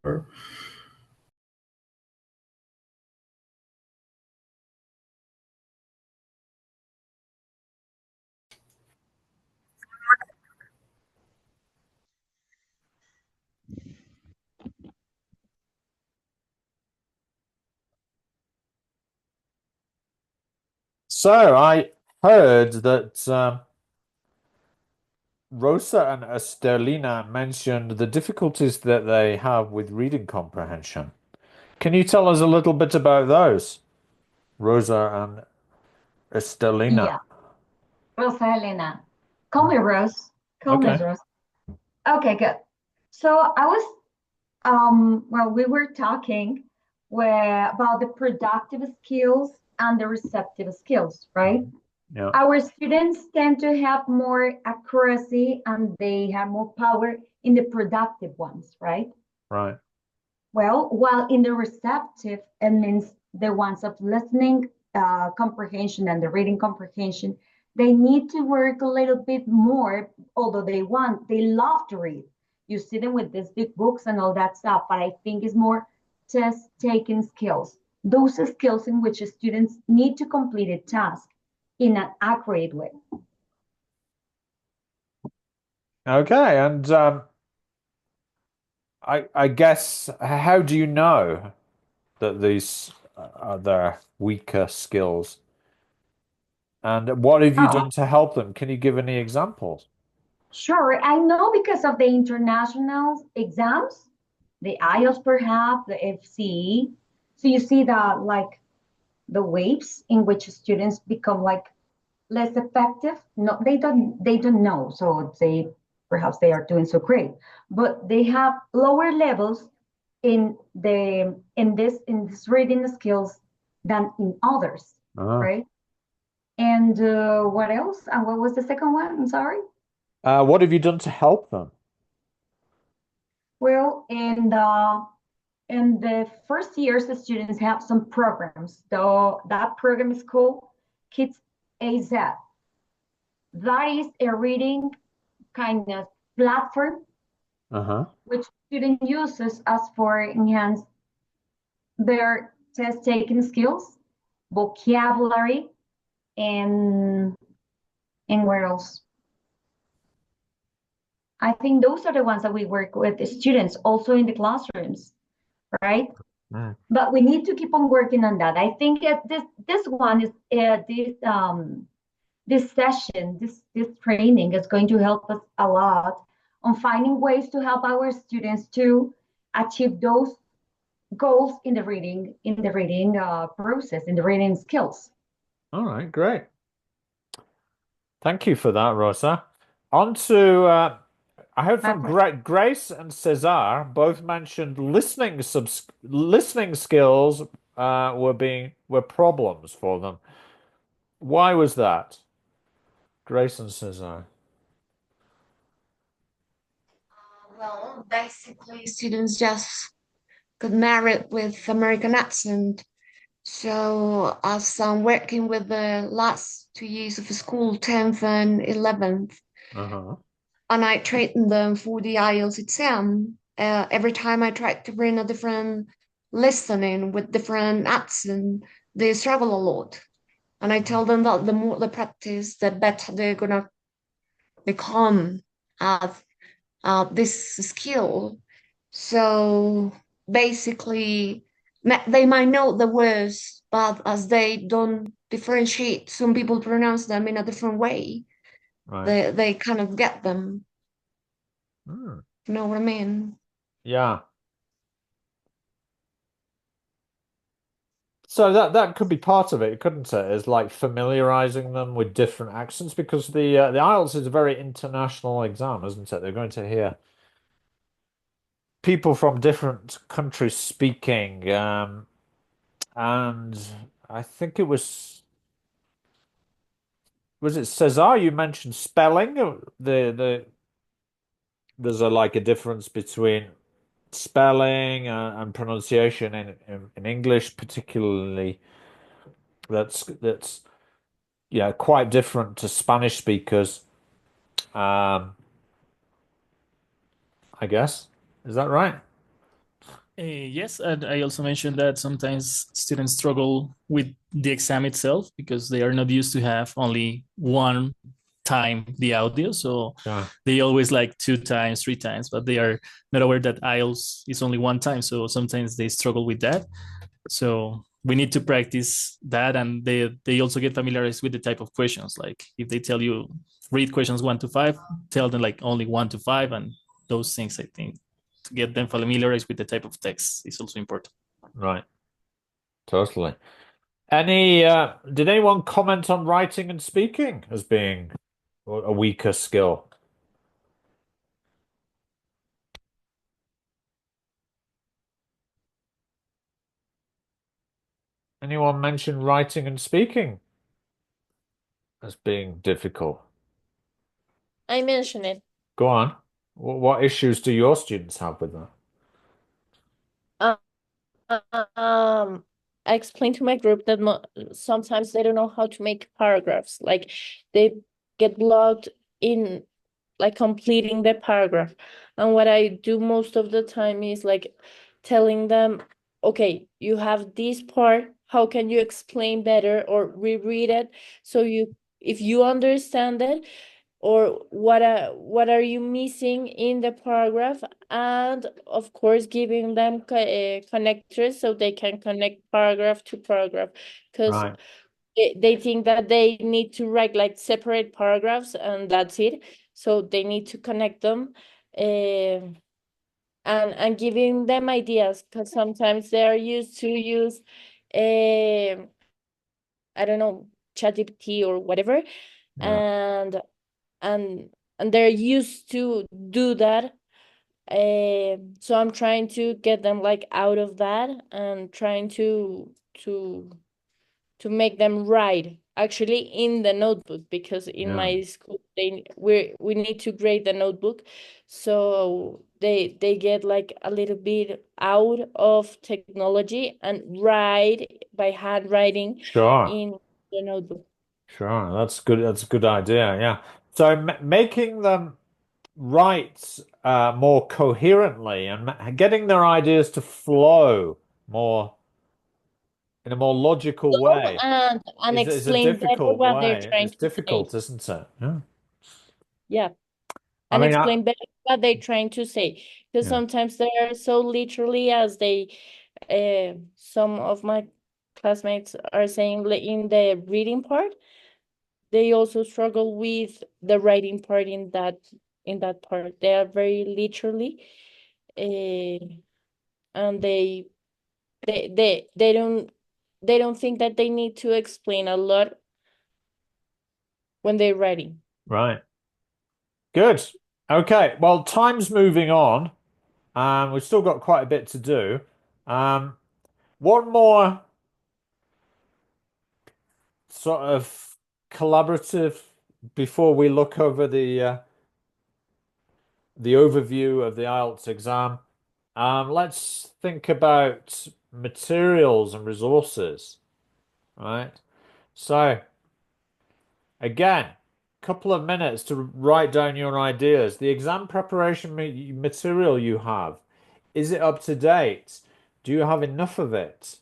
So I heard that Rosa and Esterlina mentioned the difficulties that they have with reading comprehension. Can you tell us a little bit about those, Rosa and Esterlina? Yeah, Rosa Elena. Call me Rose. Call me Okay. Rose. Okay, good. So I was, well, we were talking about the productive skills and the receptive skills, right? Yeah. Our students tend to have more accuracy and they have more power in the productive ones, right? Right. Well, while in the receptive, it means the ones of listening comprehension and the reading comprehension, they need to work a little bit more, although they love to read. You see them with these big books and all that stuff, but I think it's more test taking skills. Those skills in which students need to complete a task in an accurate way. Okay, and I guess how do you know that these are their weaker skills? And what have you Oh, done to help them? Can you give any examples? sure. I know because of the international exams, the IELTS perhaps, the FCE. So you see that like the waves in which students become like less effective. No, they don't know. So they perhaps they are doing so great, but they have lower levels in this reading skills than in others, Ah. right? And what else? And what was the second one? I'm sorry. What have you done to help them? Well, in the first years, the students have some programs. Though that program is called Kids AZ. That is a reading kind of platform Uh-huh. which student uses as for enhance their test taking skills, vocabulary, and where else? I think those are the ones that we work with the students also in the classrooms, right? But we need to keep on working on that. I think this one is this session, this training is going to help us a lot on finding ways to help our students to achieve those goals in the reading process, in the reading skills. All right, great. Thank you for that, Rosa. On to I heard from Grace and Cesar both mentioned listening skills were problems for them. Why was that? Grace and Cesar. Well, basically, students just got married with American accent. So as I'm working with the last 2 years of school, 10th and 11th, Uh-huh. and I trained them for the IELTS exam, every time I try to bring a different listening with different accent, they struggle a lot. And I tell them that the more they practice, the better they're gonna become at this skill. So basically, they might know the words, but as they don't differentiate, some people pronounce them in a different way. Right. They kind of get them. Hmm. You know what I mean? Yeah. So that could be part of it, couldn't it? Is like familiarizing them with different accents because the IELTS is a very international exam, isn't it? They're going to hear people from different countries speaking, and I think it was it Cesar? You mentioned spelling. There's a difference between spelling and pronunciation in English, particularly. That's yeah, quite different to Spanish speakers. I guess. Is that right? Yes, and I also mentioned that sometimes students struggle with the exam itself because they are not used to have only one time the audio. So they always like 2 times, 3 times, but they are not aware that IELTS is only one time. So sometimes they struggle with that. So we need to practice that, and they also get familiarized with the type of questions. Like if they tell you read questions 1 to 5, tell them like only 1 to 5, and those things, I think, to get them familiarized with the type of text is also important. Right. Totally. Did anyone comment on writing and speaking as being a weaker skill? Anyone mention writing and speaking as being difficult? I mentioned it. Go on. What issues do your students have with that? I explained to my group that sometimes they don't know how to make paragraphs. Like they get blocked in like completing the paragraph. And what I do most of the time is like telling them, okay, you have this part, how can you explain better or reread it so you if you understand it, or what are you missing in the paragraph, and of course giving them connectors so they can connect paragraph to paragraph, because Right. they think that they need to write like separate paragraphs and that's it, so they need to connect them, and giving them ideas, because sometimes they are used to use I don't know, ChatGPT or whatever, Yeah. and and and they're used to do that. So I'm trying to get them like out of that and trying to to make them write actually in the notebook, because in Yeah. my school we need to grade the notebook, so they get like a little bit out of technology and write by handwriting Sure. in the notebook. Sure. That's good. That's a good idea. Yeah. So making them write more coherently and getting their ideas to flow more in a more logical way And is a explain better difficult what they're way. trying It's to say. difficult, isn't it? Yeah. Yeah, I and mean, explain better what they're trying to say, because yeah. sometimes they're so literally as they some of my classmates are saying in the reading part, they also struggle with the writing part in that part. They are very literally, and they don't think that they need to explain a lot when they're writing. Right. Good. Okay. Well, time's moving on. We've still got quite a bit to do. Um, one more sort of collaborative before we look over the overview of the IELTS exam. Let's think about materials and resources, right? So again, a couple of minutes to write down your ideas. The exam preparation material you have, is it up to date? Do you have enough of it?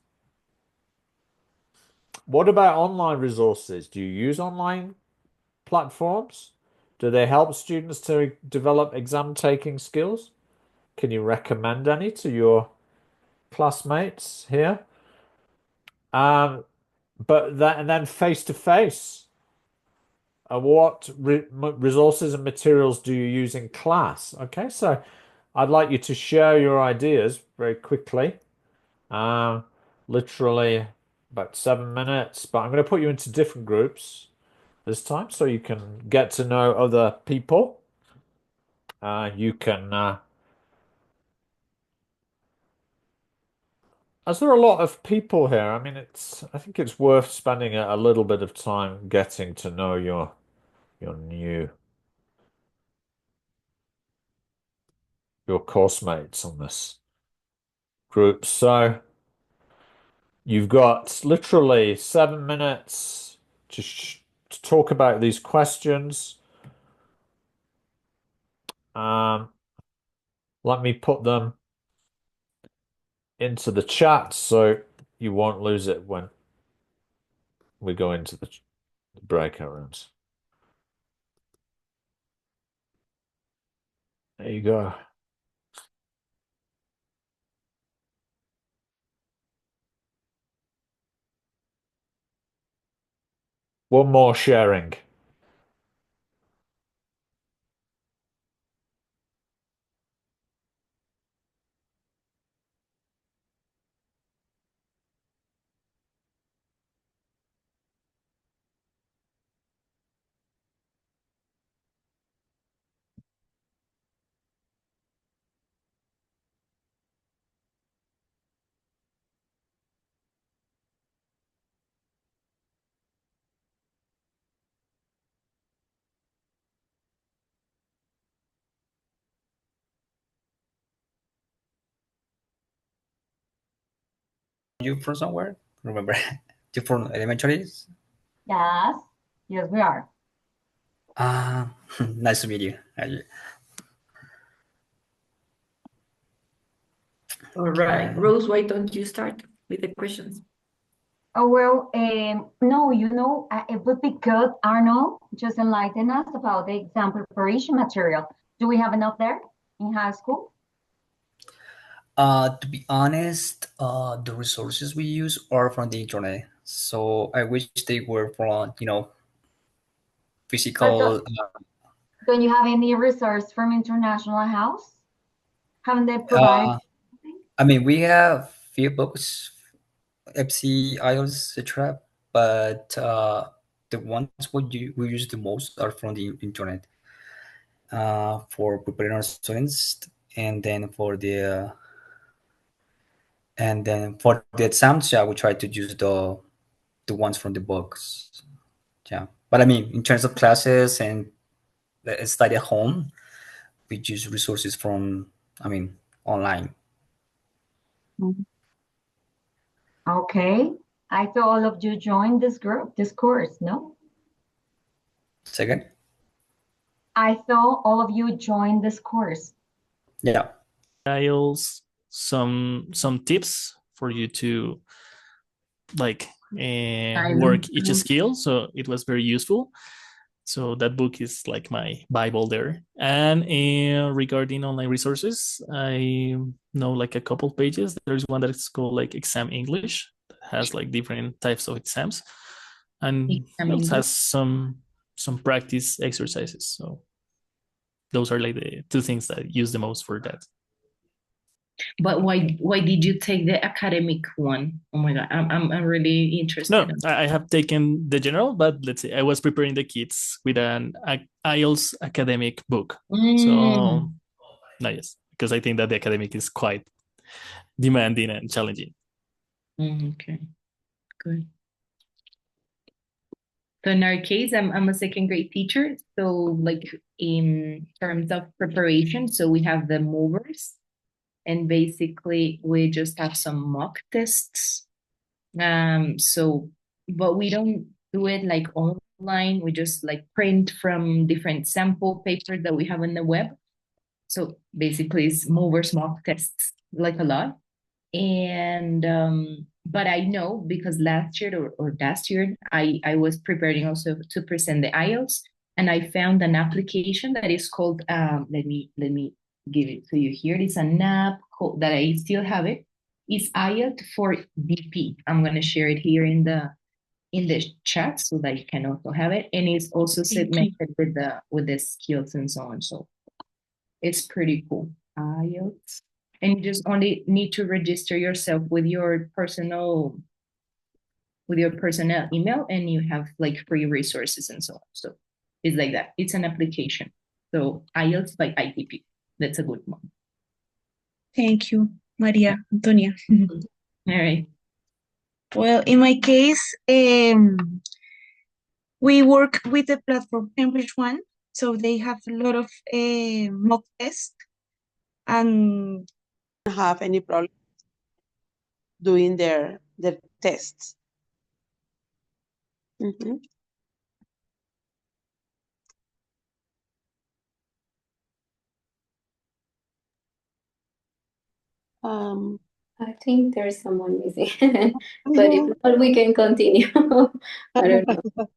What about online resources? Do you use online platforms? Do they help students to develop exam taking skills? Can you recommend any to your classmates here? But that and then face to face. What resources and materials do you use in class? Okay, so I'd like you to share your ideas very quickly. Uh, Literally about 7 minutes, but I'm going to put you into different groups this time so you can get to know other people. You can, as there are a lot of people here, I mean, I think it's worth spending a little bit of time getting to know your new, your course mates on this group. So you've got literally 7 minutes to talk about these questions. Um, let me put them into the chat so you won't lose it when we go into the breakout rooms. There you go. One more sharing. You from somewhere? Remember? You from elementaries? Yes, yes, we are. Nice to meet you. All right, Rose, why don't you start with the questions? Oh, well, no, it would be good, Arnold, just enlighten us about the exam preparation material. Do we have enough there in high school? To be honest, the resources we use are from the internet. So I wish they were from, But physical. don't you have any resource from International House? Haven't they provided? Uh, I mean, we have few books, FC, IELTS, etc. But the ones we use the most are from the internet for preparing our students, and then for the exams, yeah, we try to use the ones from the books. Yeah, but I mean, in terms of classes and study at home, we use resources from, online. Okay. I thought all of you joined this group, this course, no? Second? I thought all of you joined this course. Yeah. Styles, some tips for you to like work each skill. So it was very useful. So that book is like my Bible there. And regarding online resources, I know like a couple pages. There's one that is called like Exam English, that has like different types of exams, and it also has some practice exercises. So those are like the two things that I use the most for that. But why did you take the academic one? Oh my God, I'm really interested. No, I have taken the general, but let's say I was preparing the kids with an IELTS academic book. So, no, yes, because I think that the academic is quite demanding and challenging. Okay, good. So in our case, I'm a second grade teacher. So like in terms of preparation, so we have the movers, and basically we just have some mock tests. So, but we don't do it like online. We just like print from different sample papers that we have on the web. So basically it's movers mock tests, like a lot. And but I know because last year or last year I was preparing also to present the IELTS, and I found an application that is called let me give it to you here. It's an app called, that I still have it. It's IELTS for DP. I'm gonna share it here in the chat so that you can also have it, and it's also segmented with the skills and so on. So it's pretty cool. IELTS. And you just only need to register yourself with your personal email, and you have like free resources and so on. So it's like that. It's an application. So IELTS by ITP. That's a good one. Thank you, Maria Antonia. All right. Well, in my case, we work with the platform Cambridge One, so they have a lot of mock tests, and have any problem doing their tests. Mhm. I think there's someone missing, but if not, we can continue. I don't know.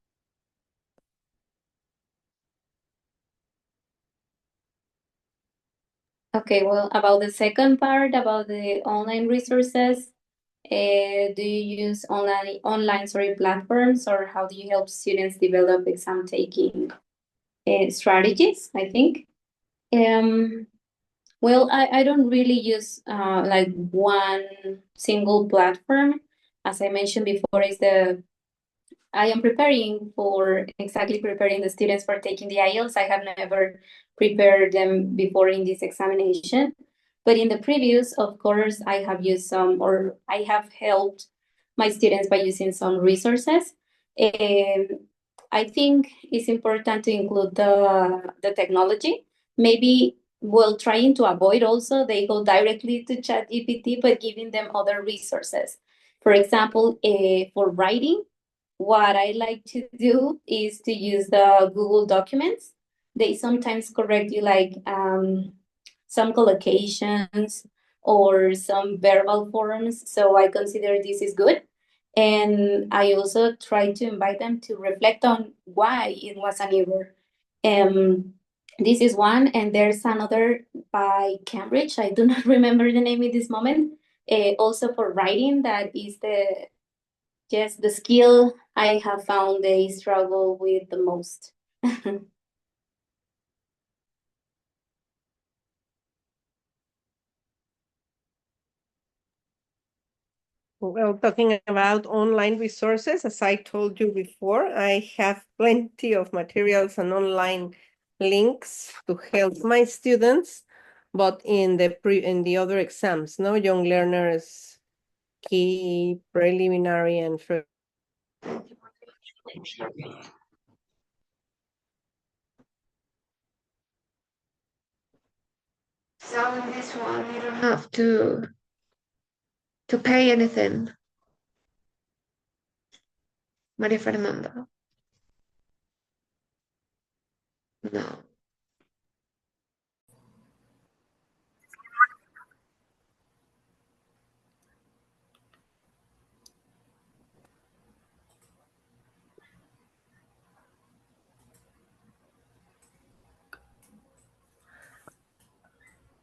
Okay, well, about the second part, about the online resources, do you use online platforms, or how do you help students develop exam taking strategies, I think? Well, I don't really use like one single platform. As I mentioned before, I am preparing the students for taking the IELTS. I have never prepared them before in this examination. But in the previous, of course, I have used or I have helped my students by using some resources. And I think it's important to include the technology. Maybe trying to avoid also they go directly to ChatGPT, but giving them other resources. For example, for writing, what I like to do is to use the Google Documents. They sometimes correct you like some collocations or some verbal forms. So I consider this is good. And I also try to invite them to reflect on why it was an error. This is one, and there's another by Cambridge. I do not remember the name in this moment. Also for writing, that is the skill I have found they struggle with the most. Well, talking about online resources, as I told you before, I have plenty of materials and online links to help my students, but in the other exams, no, young learners, key, preliminary, and first. So in this one, you don't have to pay anything, Maria Fernanda. No.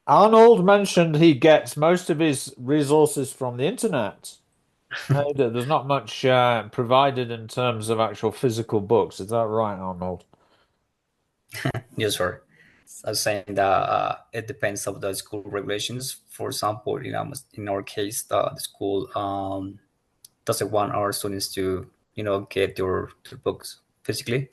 Arnold mentioned he gets most of his resources from the internet. There's not much provided in terms of actual physical books. Is that right, Arnold? Yes, sir. I was saying that it depends of the school regulations. For example, in our case, the school doesn't want our students to, get their books physically,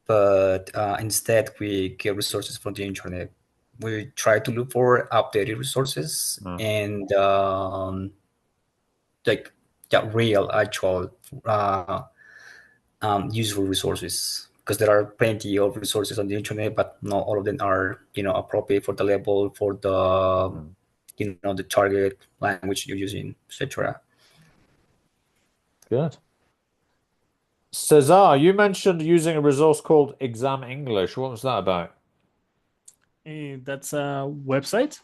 but instead we get resources from the internet. We try to look for updated resources and like real, actual, useful resources, because there are plenty of resources on the internet, but not all of them are appropriate for the level, for the the target language you're using, etc. Good. Cesar, you mentioned using a resource called Exam English. What was that about? That's a website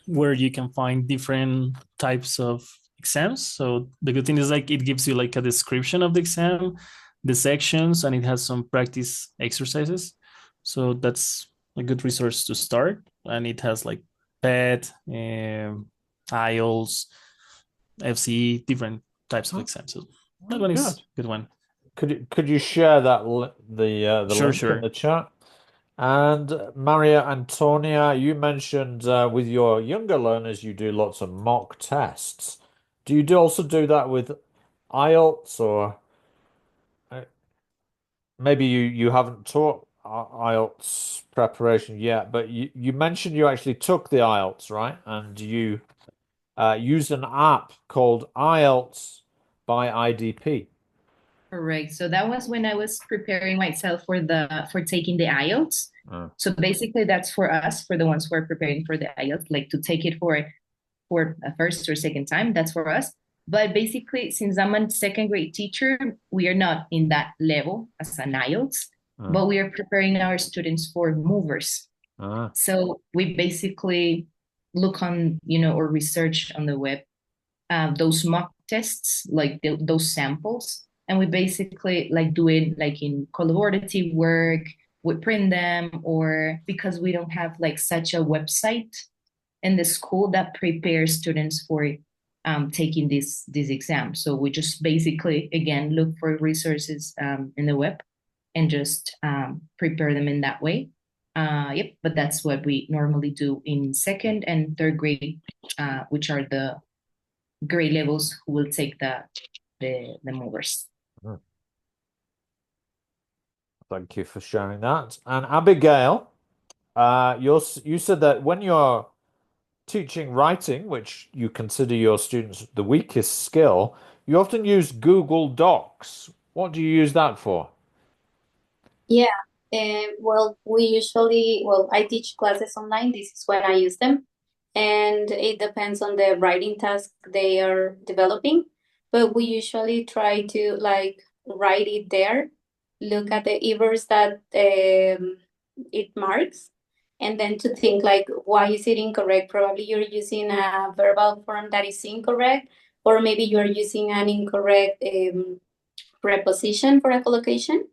where you can find different types of exams. So the good thing is like it gives you like a description of the exam, the sections, and it has some practice exercises. So that's a good resource to start. And it has like PET, IELTS, FCE, different types of exams. So that one is a good one. Could you share that the Sure, link sure. in the chat? And Maria Antonia, you mentioned with your younger learners you do lots of mock tests. Do you also do that with IELTS, or maybe you haven't taught IELTS preparation yet, but you mentioned you actually took the IELTS, right? And you used an app called IELTS by IDP. Correct. So that was when I was preparing myself for taking the IELTS. So basically that's for us, for the ones who are preparing for the IELTS, like to take it for a first or second time, that's for us. But basically, since I'm a second grade teacher, we are not in that level as an IELTS, but we are preparing our students for movers. So we basically look on, or research on the web those mock tests, like those samples, and we basically like do it like in collaborative work. We print them, or because we don't have like such a website in the school that prepares students for taking this exam. So we just basically again look for resources in the web and just prepare them in that way. Yep, but that's what we normally do in second and third grade, which are the grade levels who will take the movers. Thank you for sharing that. And Abigail, you said that when you're teaching writing, which you consider your students the weakest skill, you often use Google Docs. What do you use that for? Yeah, well, I teach classes online. This is when I use them. And it depends on the writing task they are developing. But we usually try to like write it there, look at the errors that it marks, and then to think like, why is it incorrect? Probably you're using a verbal form that is incorrect, or maybe you're using an incorrect preposition for a collocation.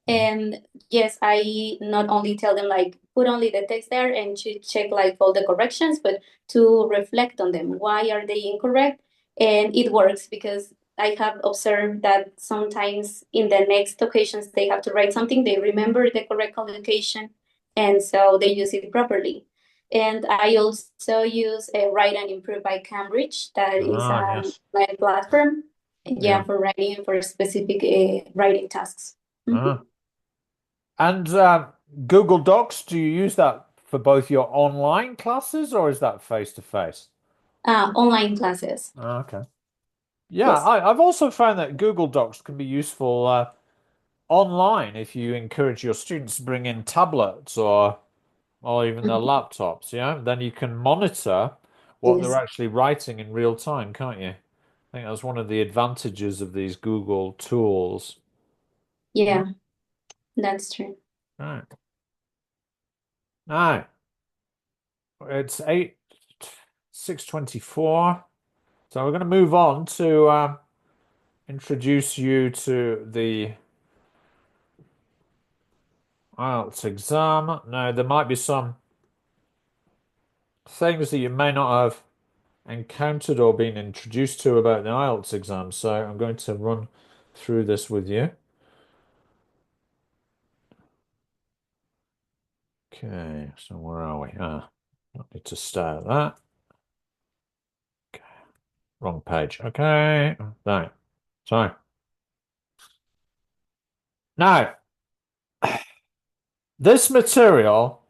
And yes, I not only tell them like put only the text there and to check like all the corrections, but to reflect on them. Why are they incorrect? And it works because I have observed that sometimes in the next occasions they have to write something, they remember the correct collocation, and so they use it properly. And I also use a Write and Improve by Cambridge. That is Yes. my platform. Yeah. For writing for specific writing tasks. And Google Docs, do you use that for both your online classes or is that face to face? Online classes. Okay. Yeah, Yes. I've also found that Google Docs can be useful online if you encourage your students to bring in tablets or even their laptops, yeah? Then you can monitor what they're Yes. actually writing in real time, can't you? I think that's one of the advantages of these Google tools. Yeah, that's true. Right. Now, it's 6:24. So we're going to move on to introduce you to the IELTS exam. Now, there might be some things that you may not have encountered or been introduced to about the IELTS exam. So I'm going to run through this with you. Okay, so where are we? Don't need to stare at that. Okay, wrong page. Okay, right. So now, this material,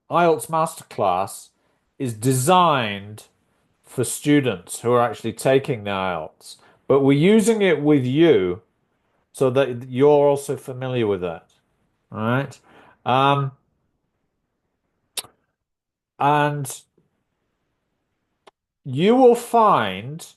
IELTS Masterclass, is designed for students who are actually taking the IELTS, but we're using it with you so that you're also familiar with it. All right. And you will find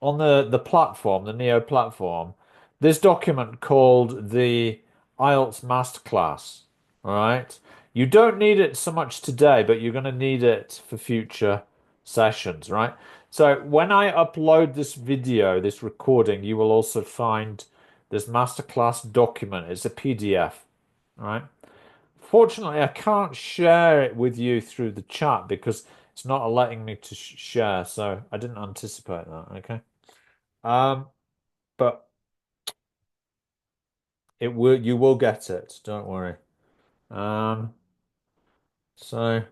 on the platform, the Neo platform, this document called the IELTS Masterclass. All right. You don't need it so much today, but you're going to need it for future sessions, right? So when I upload this video, this recording, you will also find this masterclass document. It's a PDF, right? Fortunately, I can't share it with you through the chat because it's not letting me to share, so I didn't anticipate that, okay? But you will get it, don't worry. So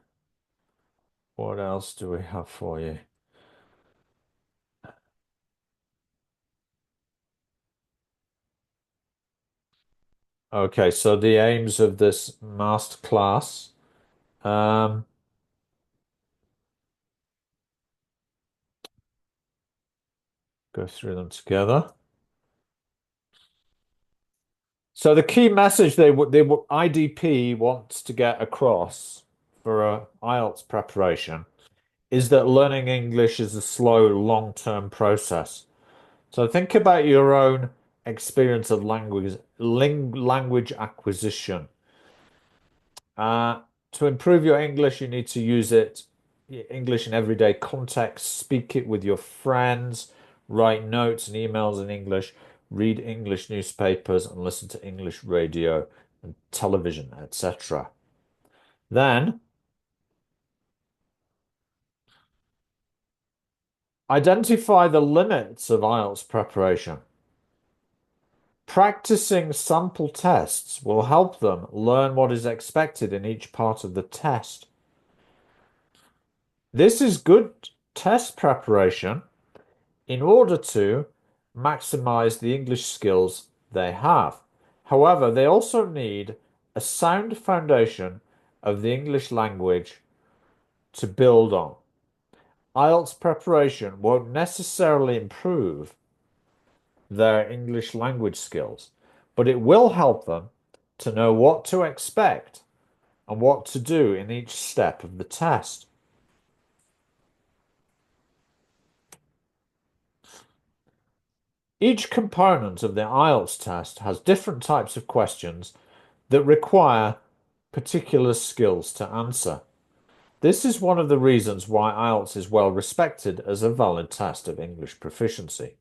what else do we have for you? Okay, so the aims of this masterclass. Go through them together. So the key message IDP wants to get across for a IELTS preparation is that learning English is a slow, long-term process. So think about your own experience of language acquisition. To improve your English, you need to use English in everyday context, speak it with your friends, write notes and emails in English, read English newspapers, and listen to English radio and television, etc. Then, identify the limits of IELTS preparation. Practicing sample tests will help them learn what is expected in each part of the test. This is good test preparation in order to maximize the English skills they have. However, they also need a sound foundation of the English language to build on. IELTS preparation won't necessarily improve their English language skills, but it will help them to know what to expect and what to do in each step of the test. Each component of the IELTS test has different types of questions that require particular skills to answer. This is one of the reasons why IELTS is well respected as a valid test of English proficiency.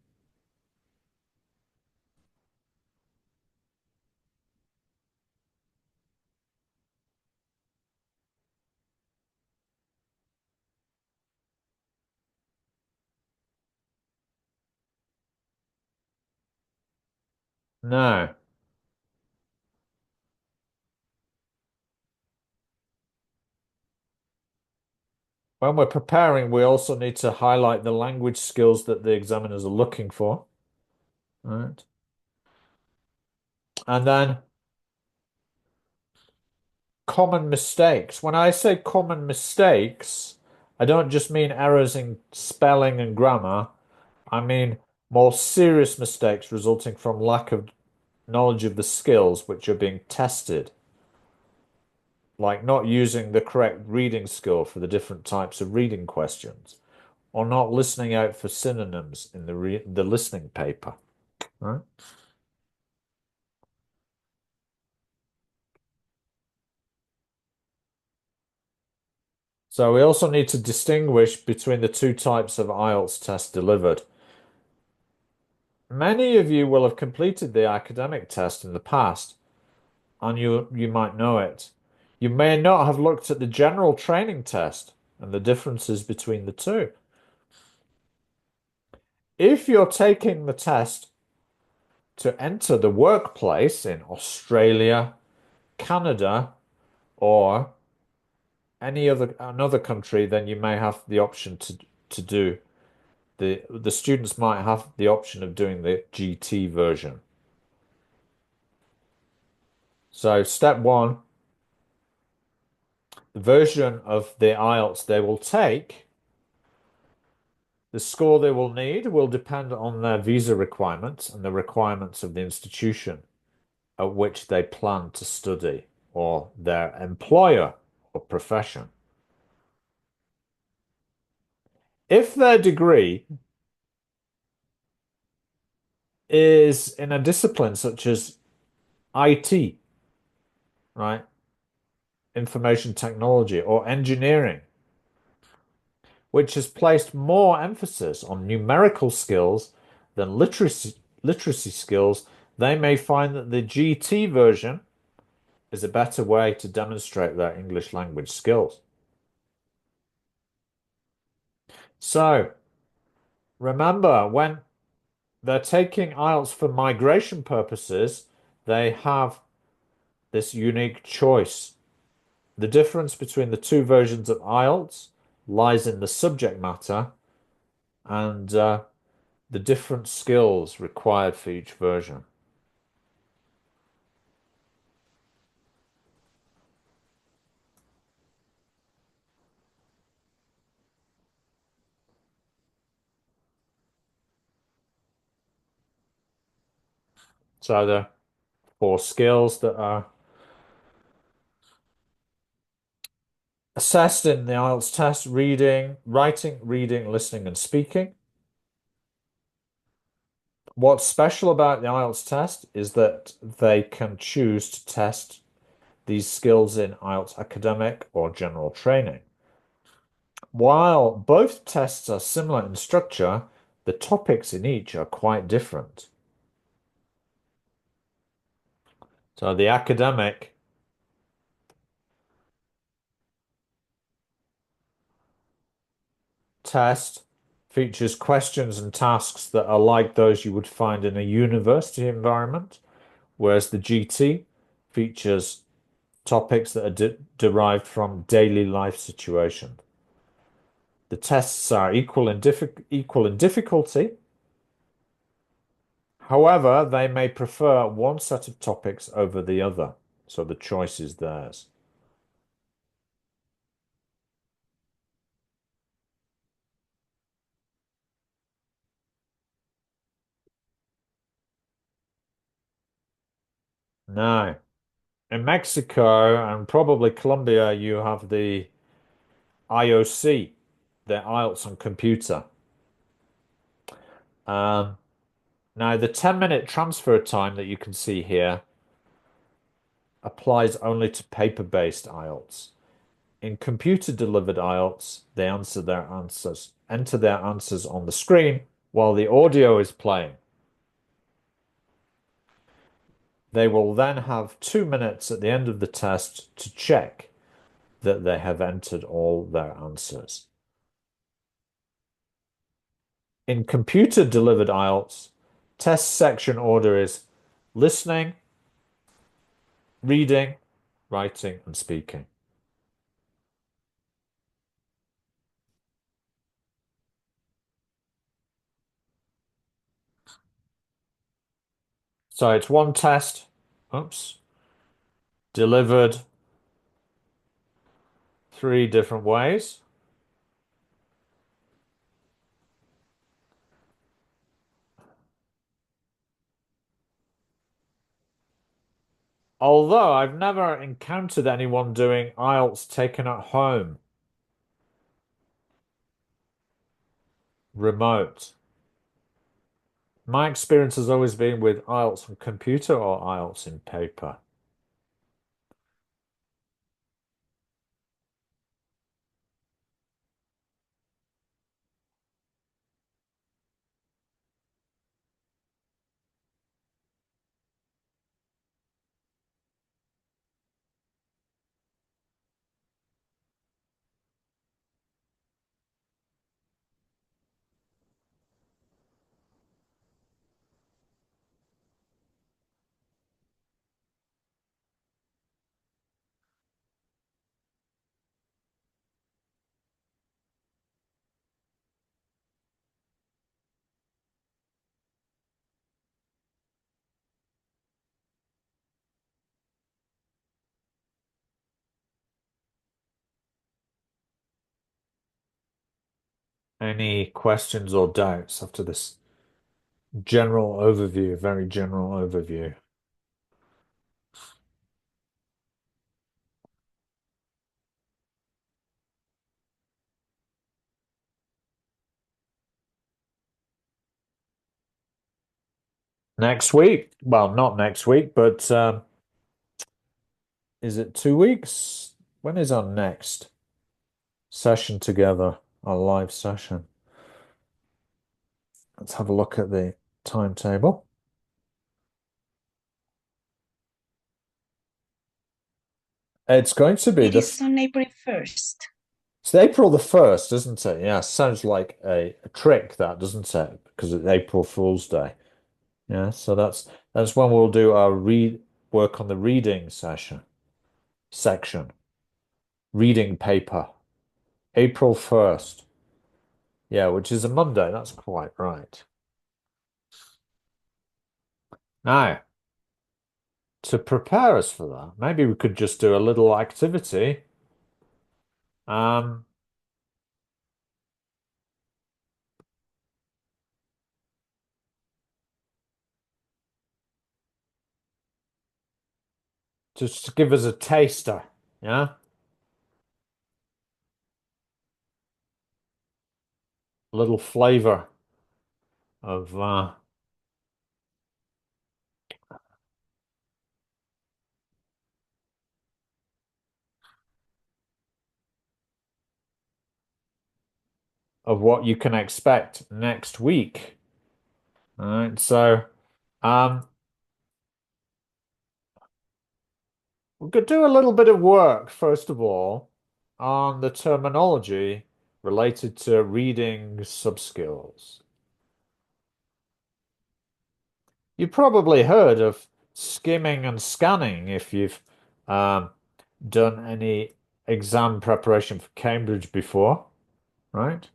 Now, when we're preparing, we also need to highlight the language skills that the examiners are looking for. Right? And then common mistakes. When I say common mistakes, I don't just mean errors in spelling and grammar. I mean more serious mistakes resulting from lack of knowledge of the skills which are being tested, like not using the correct reading skill for the different types of reading questions, or not listening out for synonyms in the listening paper. Right? So we also need to distinguish between the two types of IELTS tests delivered. Many of you will have completed the academic test in the past, and you might know it. You may not have looked at the general training test and the differences between the two. If you're taking the test to enter the workplace in Australia, Canada, or another country, then you may have the option to do the students might have the option of doing the GT version. So step one, the version of the IELTS they will take, the score they will need will depend on their visa requirements and the requirements of the institution at which they plan to study or their employer or profession. If their degree is in a discipline such as IT, right, information technology or engineering, which has placed more emphasis on numerical skills than literacy skills, they may find that the GT version is a better way to demonstrate their English language skills. So, remember, when they're taking IELTS for migration purposes, they have this unique choice. The difference between the two versions of IELTS lies in the subject matter and the different skills required for each version. So the 4 skills that are assessed in the IELTS test: reading, writing, reading, listening, and speaking. What's special about the IELTS test is that they can choose to test these skills in IELTS academic or general training. While both tests are similar in structure, the topics in each are quite different. So the academic test features questions and tasks that are like those you would find in a university environment, whereas the GT features topics that are derived from daily life situations. The tests are equal in difficulty. However, they may prefer one set of topics over the other, so the choice is theirs. Now, in Mexico and probably Colombia, you have the IOC, the IELTS on computer. Now, the 10-minute transfer time that you can see here applies only to paper-based IELTS. In computer-delivered IELTS, they enter their answers on the screen while the audio is playing. They will then have 2 minutes at the end of the test to check that they have entered all their answers. In computer-delivered IELTS, test section order is listening, reading, writing, and speaking. So it's one test, delivered 3 different ways. Although I've never encountered anyone doing IELTS taken at home. Remote. My experience has always been with IELTS on computer or IELTS in paper. Any questions or doubts after this general overview, very general overview? Next week, well, not next week, but is it 2 weeks? When is our next session together, our live session? Let's have a look at the timetable. It's going to be It is on April 1st. It's April the 1st, isn't it? Yeah, sounds like a trick, that, doesn't it? Because it's April Fool's Day. Yeah, so that's when we'll do our work on the reading section. Reading paper. April 1st. Yeah, which is a Monday. That's quite right. Now, to prepare us for that, maybe we could just do a little activity. Just to give us a taster, yeah? A little flavor of of what you can expect next week. All right, so we could do a little bit of work, first of all, on the terminology related to reading subskills. You probably heard of skimming and scanning if you've done any exam preparation for Cambridge before, right?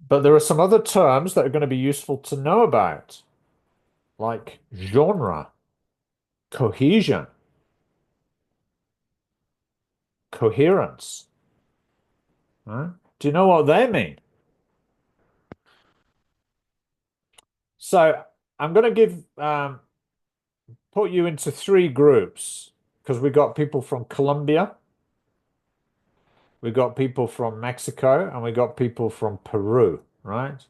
But there are some other terms that are going to be useful to know about, like genre, cohesion, coherence. Right? Do you know what they mean? So I'm going to give put you into three groups because we got people from Colombia, we got people from Mexico, and we got people from Peru, right?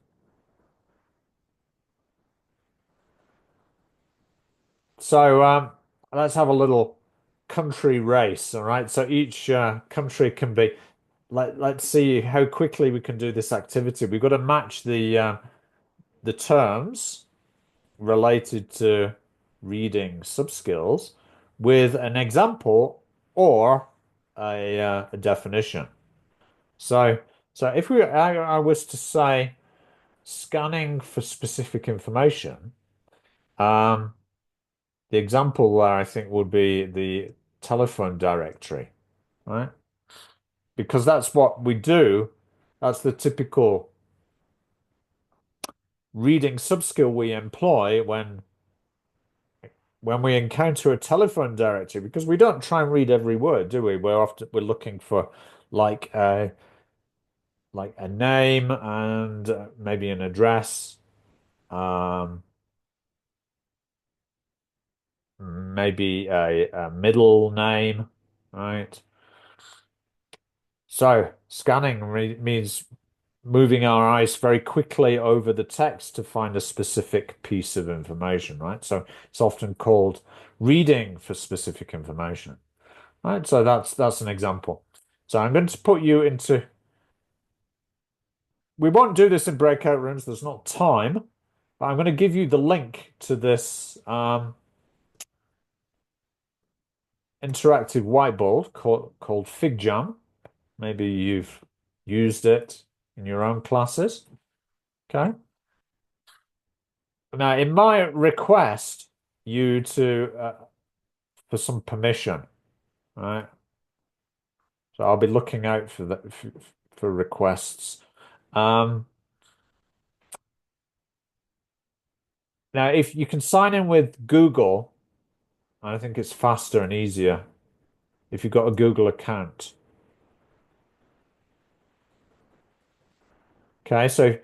So let's have a little country race, all right? So each country can be. Let's see how quickly we can do this activity. We've got to match the terms related to reading subskills with an example or a definition. So, if I was to say scanning for specific information, um, the example there I think would be the telephone directory, right? Because that's what we do. That's the typical reading subskill we employ when we encounter a telephone directory, because we don't try and read every word, do we? We're looking for like a name and maybe an address, maybe a middle name, right? So scanning means moving our eyes very quickly over the text to find a specific piece of information, right? So it's often called reading for specific information, right? So that's an example. So I'm going to put you into. We won't do this in breakout rooms. There's not time, but I'm going to give you the link to this interactive whiteboard called FigJam. Maybe you've used it in your own classes. Okay. Now, it might request you to for some permission, right? So I'll be looking out for that for requests. Now, if you can sign in with Google, I think it's faster and easier if you've got a Google account. Okay, so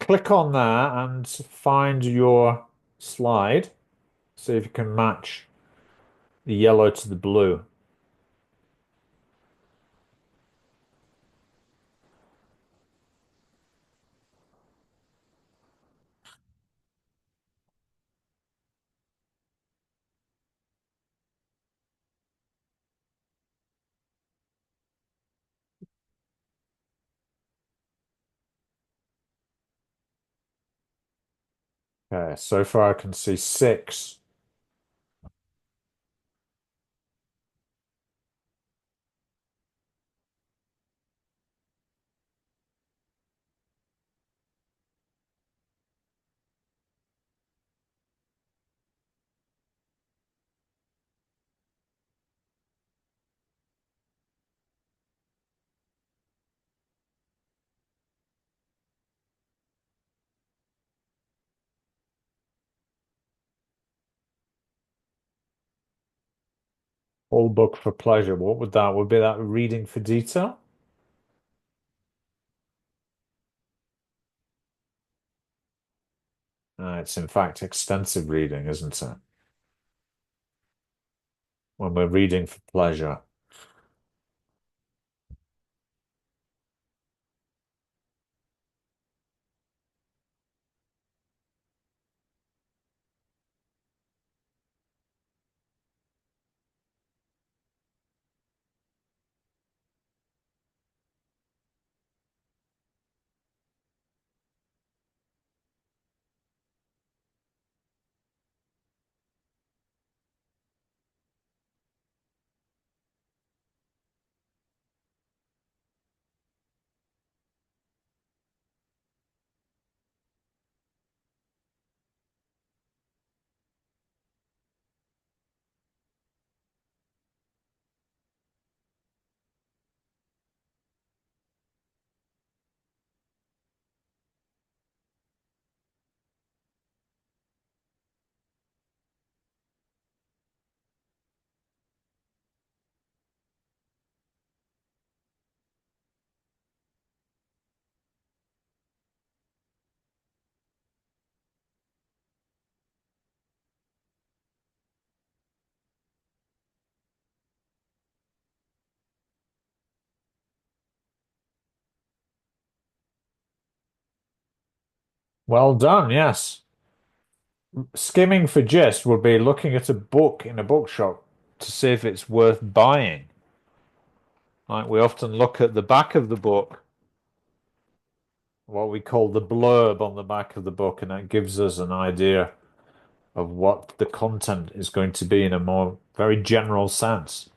click on there and find your slide. See if you can match the yellow to the blue. Okay, so far I can see 6. Whole book for pleasure. What would that? Would be that reading for detail? It's in fact extensive reading, isn't it? When we're reading for pleasure. Well done, yes. Skimming for gist would be looking at a book in a bookshop to see if it's worth buying. Like we often look at the back of the book, what we call the blurb on the back of the book, and that gives us an idea of what the content is going to be in a more very general sense.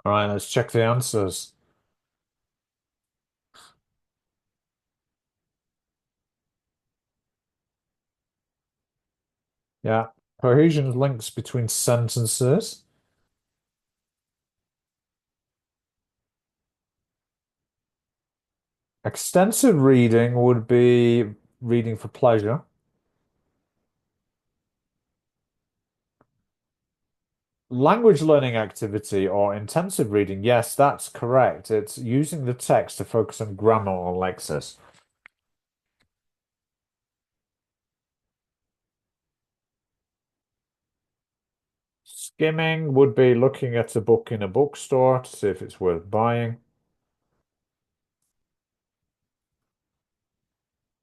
All right, let's check the answers. Yeah, cohesion links between sentences. Extensive reading would be reading for pleasure. Language learning activity or intensive reading, yes, that's correct. It's using the text to focus on grammar or lexis. Skimming would be looking at a book in a bookstore to see if it's worth buying.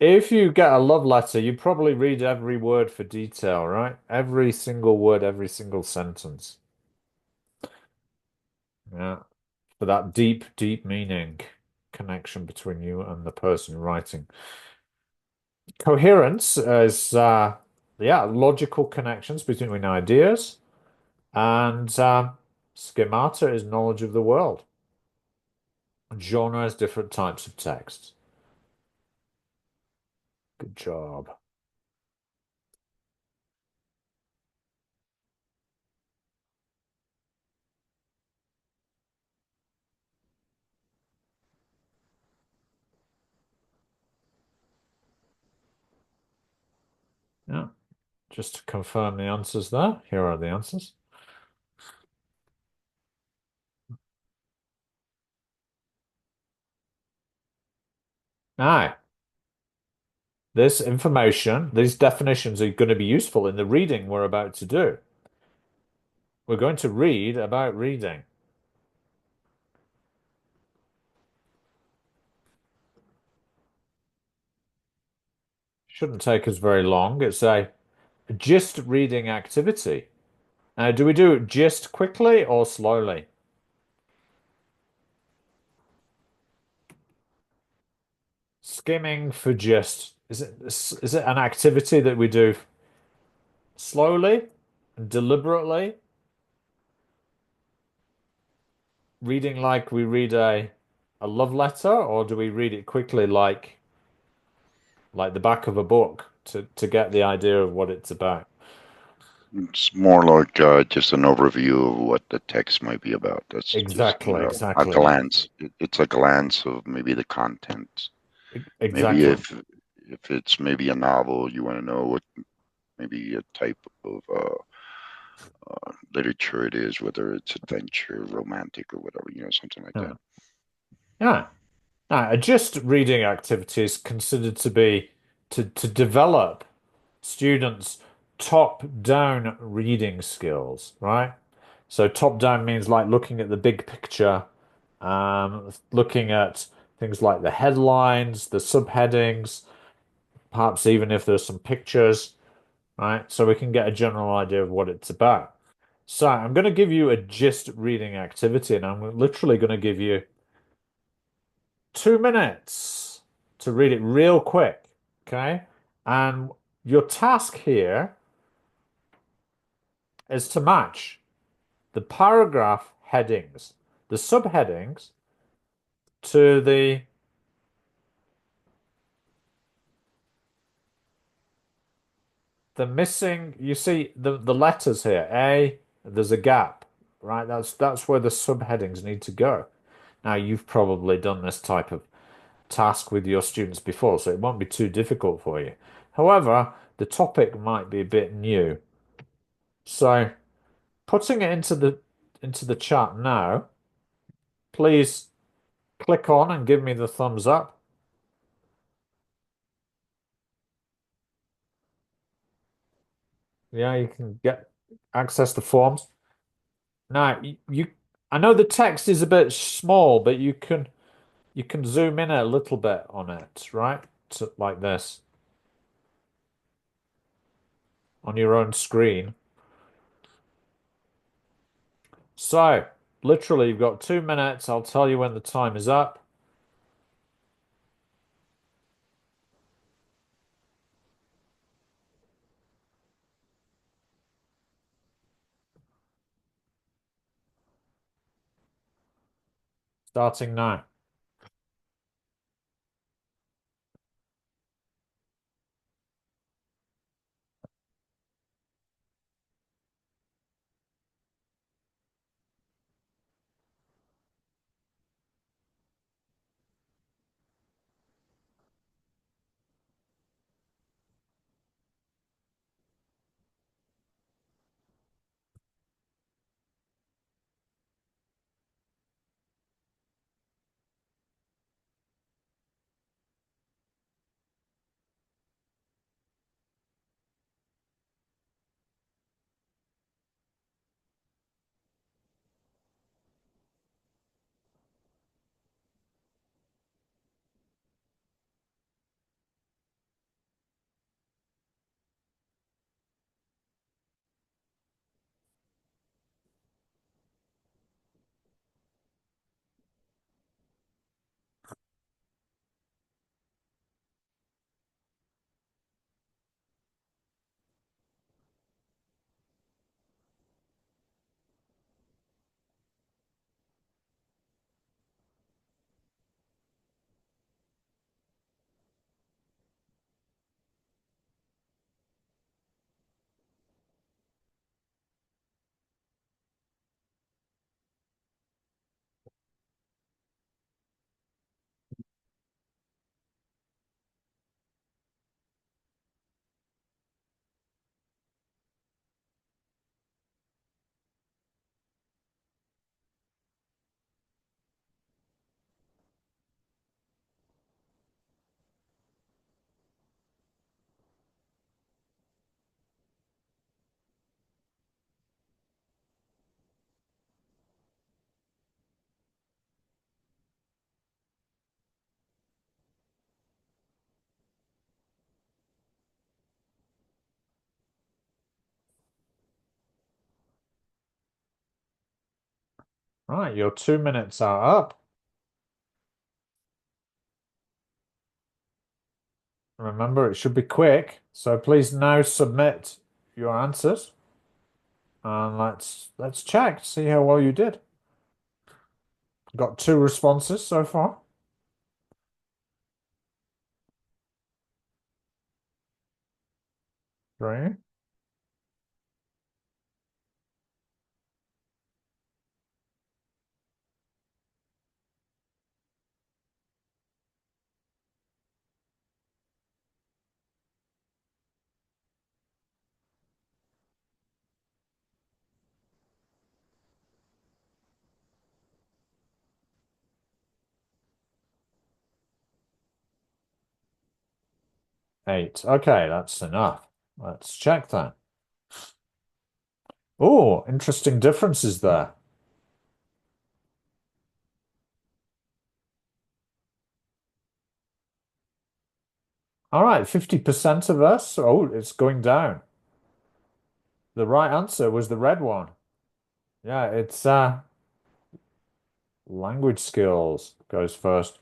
If you get a love letter, you probably read every word for detail, right? Every single word, every single sentence. Yeah. For that deep, deep meaning connection between you and the person writing. Coherence is, yeah, logical connections between ideas. And schemata is knowledge of the world. Genre is different types of text. Good job. Yeah. Just to confirm the answers there, here are the answers. Now, this information, these definitions are going to be useful in the reading we're about to do. We're going to read about reading. Shouldn't take us very long. It's a gist reading activity. Now, do we do gist quickly or slowly? Skimming for gist. Is it an activity that we do slowly and deliberately, reading like we read a love letter, or do we read it quickly like the back of a book to get the idea of what it's about? It's more like just an overview of what the text might be about. That's just Exactly, a exactly. glance. It's a glance of maybe the content. Maybe Exactly. if it's maybe a novel, you want to know what maybe a type of literature it is, whether it's adventure, romantic, or whatever, something like that. Yeah. A gist reading activity is considered to be to develop students' top-down reading skills, right? So top-down means like looking at the big picture, looking at things like the headlines, the subheadings, perhaps even if there's some pictures, right? So we can get a general idea of what it's about. So I'm going to give you a gist reading activity, and I'm literally going to give you 2 minutes to read it real quick, okay? And your task here is to match the paragraph headings, the subheadings, to the missing, you see the letters here, A, there's a gap, right? That's where the subheadings need to go. Now, you've probably done this type of task with your students before, so it won't be too difficult for you. However, the topic might be a bit new. So, putting it into the chat now, please click on and give me the thumbs up. Yeah, you can get access the forms. Now, I know the text is a bit small, but you can zoom in a little bit on it, right? Like this on your own screen. So, literally, you've got 2 minutes. I'll tell you when the time is up. Starting now. Right, your 2 minutes are up. Remember, it should be quick. So please now submit your answers. And let's check, see how well you did. Got 2 responses so far. Three. Eight. Okay, that's enough. Let's check that. Oh, interesting differences there. All right, 50% of us. Oh, it's going down. The right answer was the red one. Yeah, it's language skills goes first.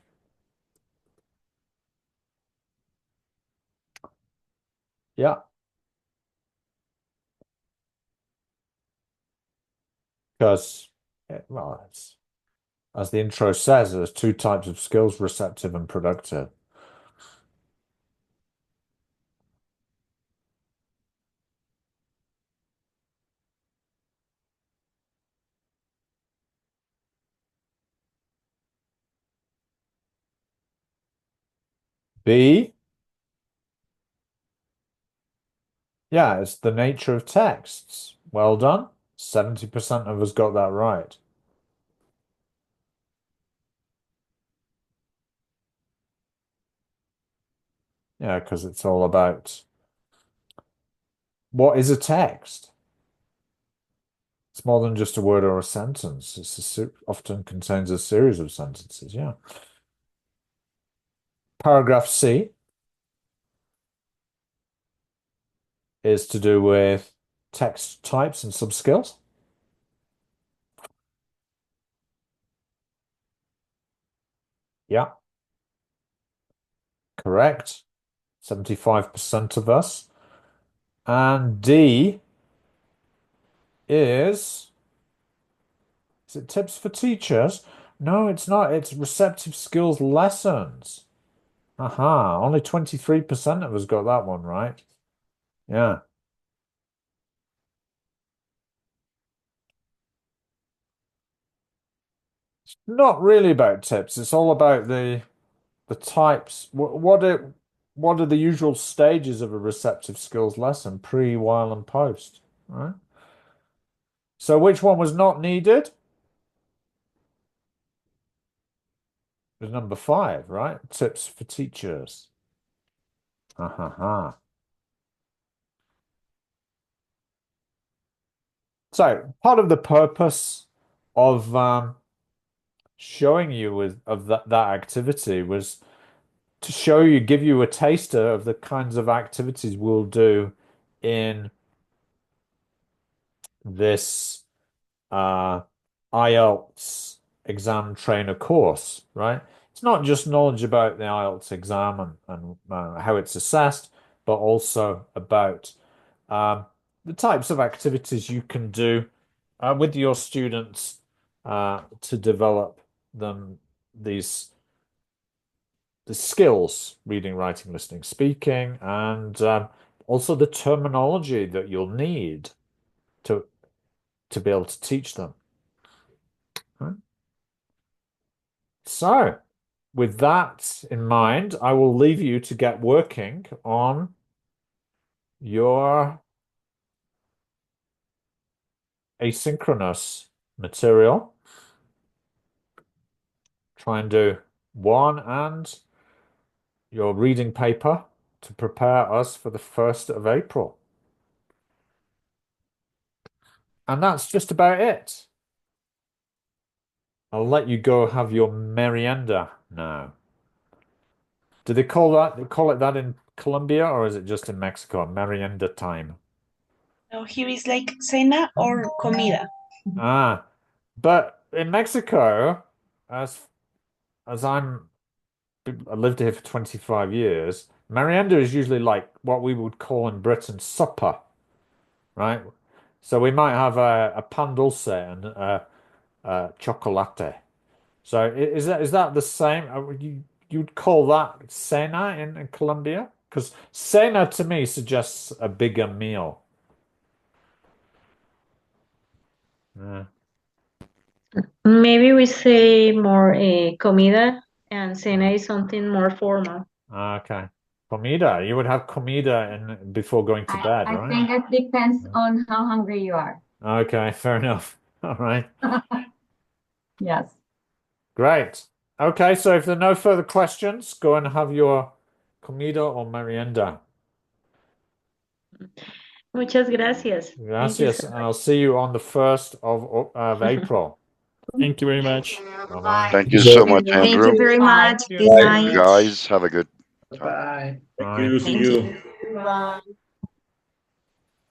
Yeah. Because, well, it's, as the intro says, there's 2 types of skills, receptive and productive. B, yeah, it's the nature of texts. Well done. 70% of us got that right. Yeah, because it's all about what is a text? It's more than just a word or a sentence. Often contains a series of sentences. Yeah. Paragraph C is to do with text types and subskills. Yeah. Correct. 75% of us. And D is it tips for teachers? No, it's not. It's receptive skills lessons. Aha, only 23% of us got that one right. Yeah. It's not really about tips. It's all about the types. What are the usual stages of a receptive skills lesson? Pre, while, and post, right? So which one was not needed? It was number 5, right? Tips for teachers. Ha ha ha. So part of the purpose of showing you of that activity was to show you, give you a taster of the kinds of activities we'll do in this IELTS exam trainer course, right? It's not just knowledge about the IELTS exam and how it's assessed, but also about the types of activities you can do with your students to develop these the skills, reading, writing, listening, speaking, and also the terminology that you'll need to be able to teach them. Right? So, with that in mind, I will leave you to get working on your asynchronous material. Try and do one and your reading paper to prepare us for the 1st of April. And that's just about it. I'll let you go have your merienda now. Do they call it that in Colombia, or is it just in Mexico? Merienda time. No, here is like cena or comida. Ah, but in Mexico, as I lived here for 25 years, Merienda is usually like what we would call in Britain supper, right? So we might have a pan dulce and a chocolate. So is that the same? You'd call that cena in Colombia? Because cena to me suggests a bigger meal. Yeah. Maybe we say more comida, and cena is something more formal. Okay. Comida. You would have comida before going to bed, I right? think it depends on how hungry you are. Okay, fair enough. All right. Yes. Great. Okay, so if there are no further questions, go and have your comida or merienda. Muchas gracias. Thank you Gracias, so and much. I'll see you on the 1st of April. Thank you very much. Bye-bye. Thank you so much, Thank Andrew. you very much. Good Thank night. you guys. Have a good time. Bye. Thank Bye. you. See Thank you. you. Bye.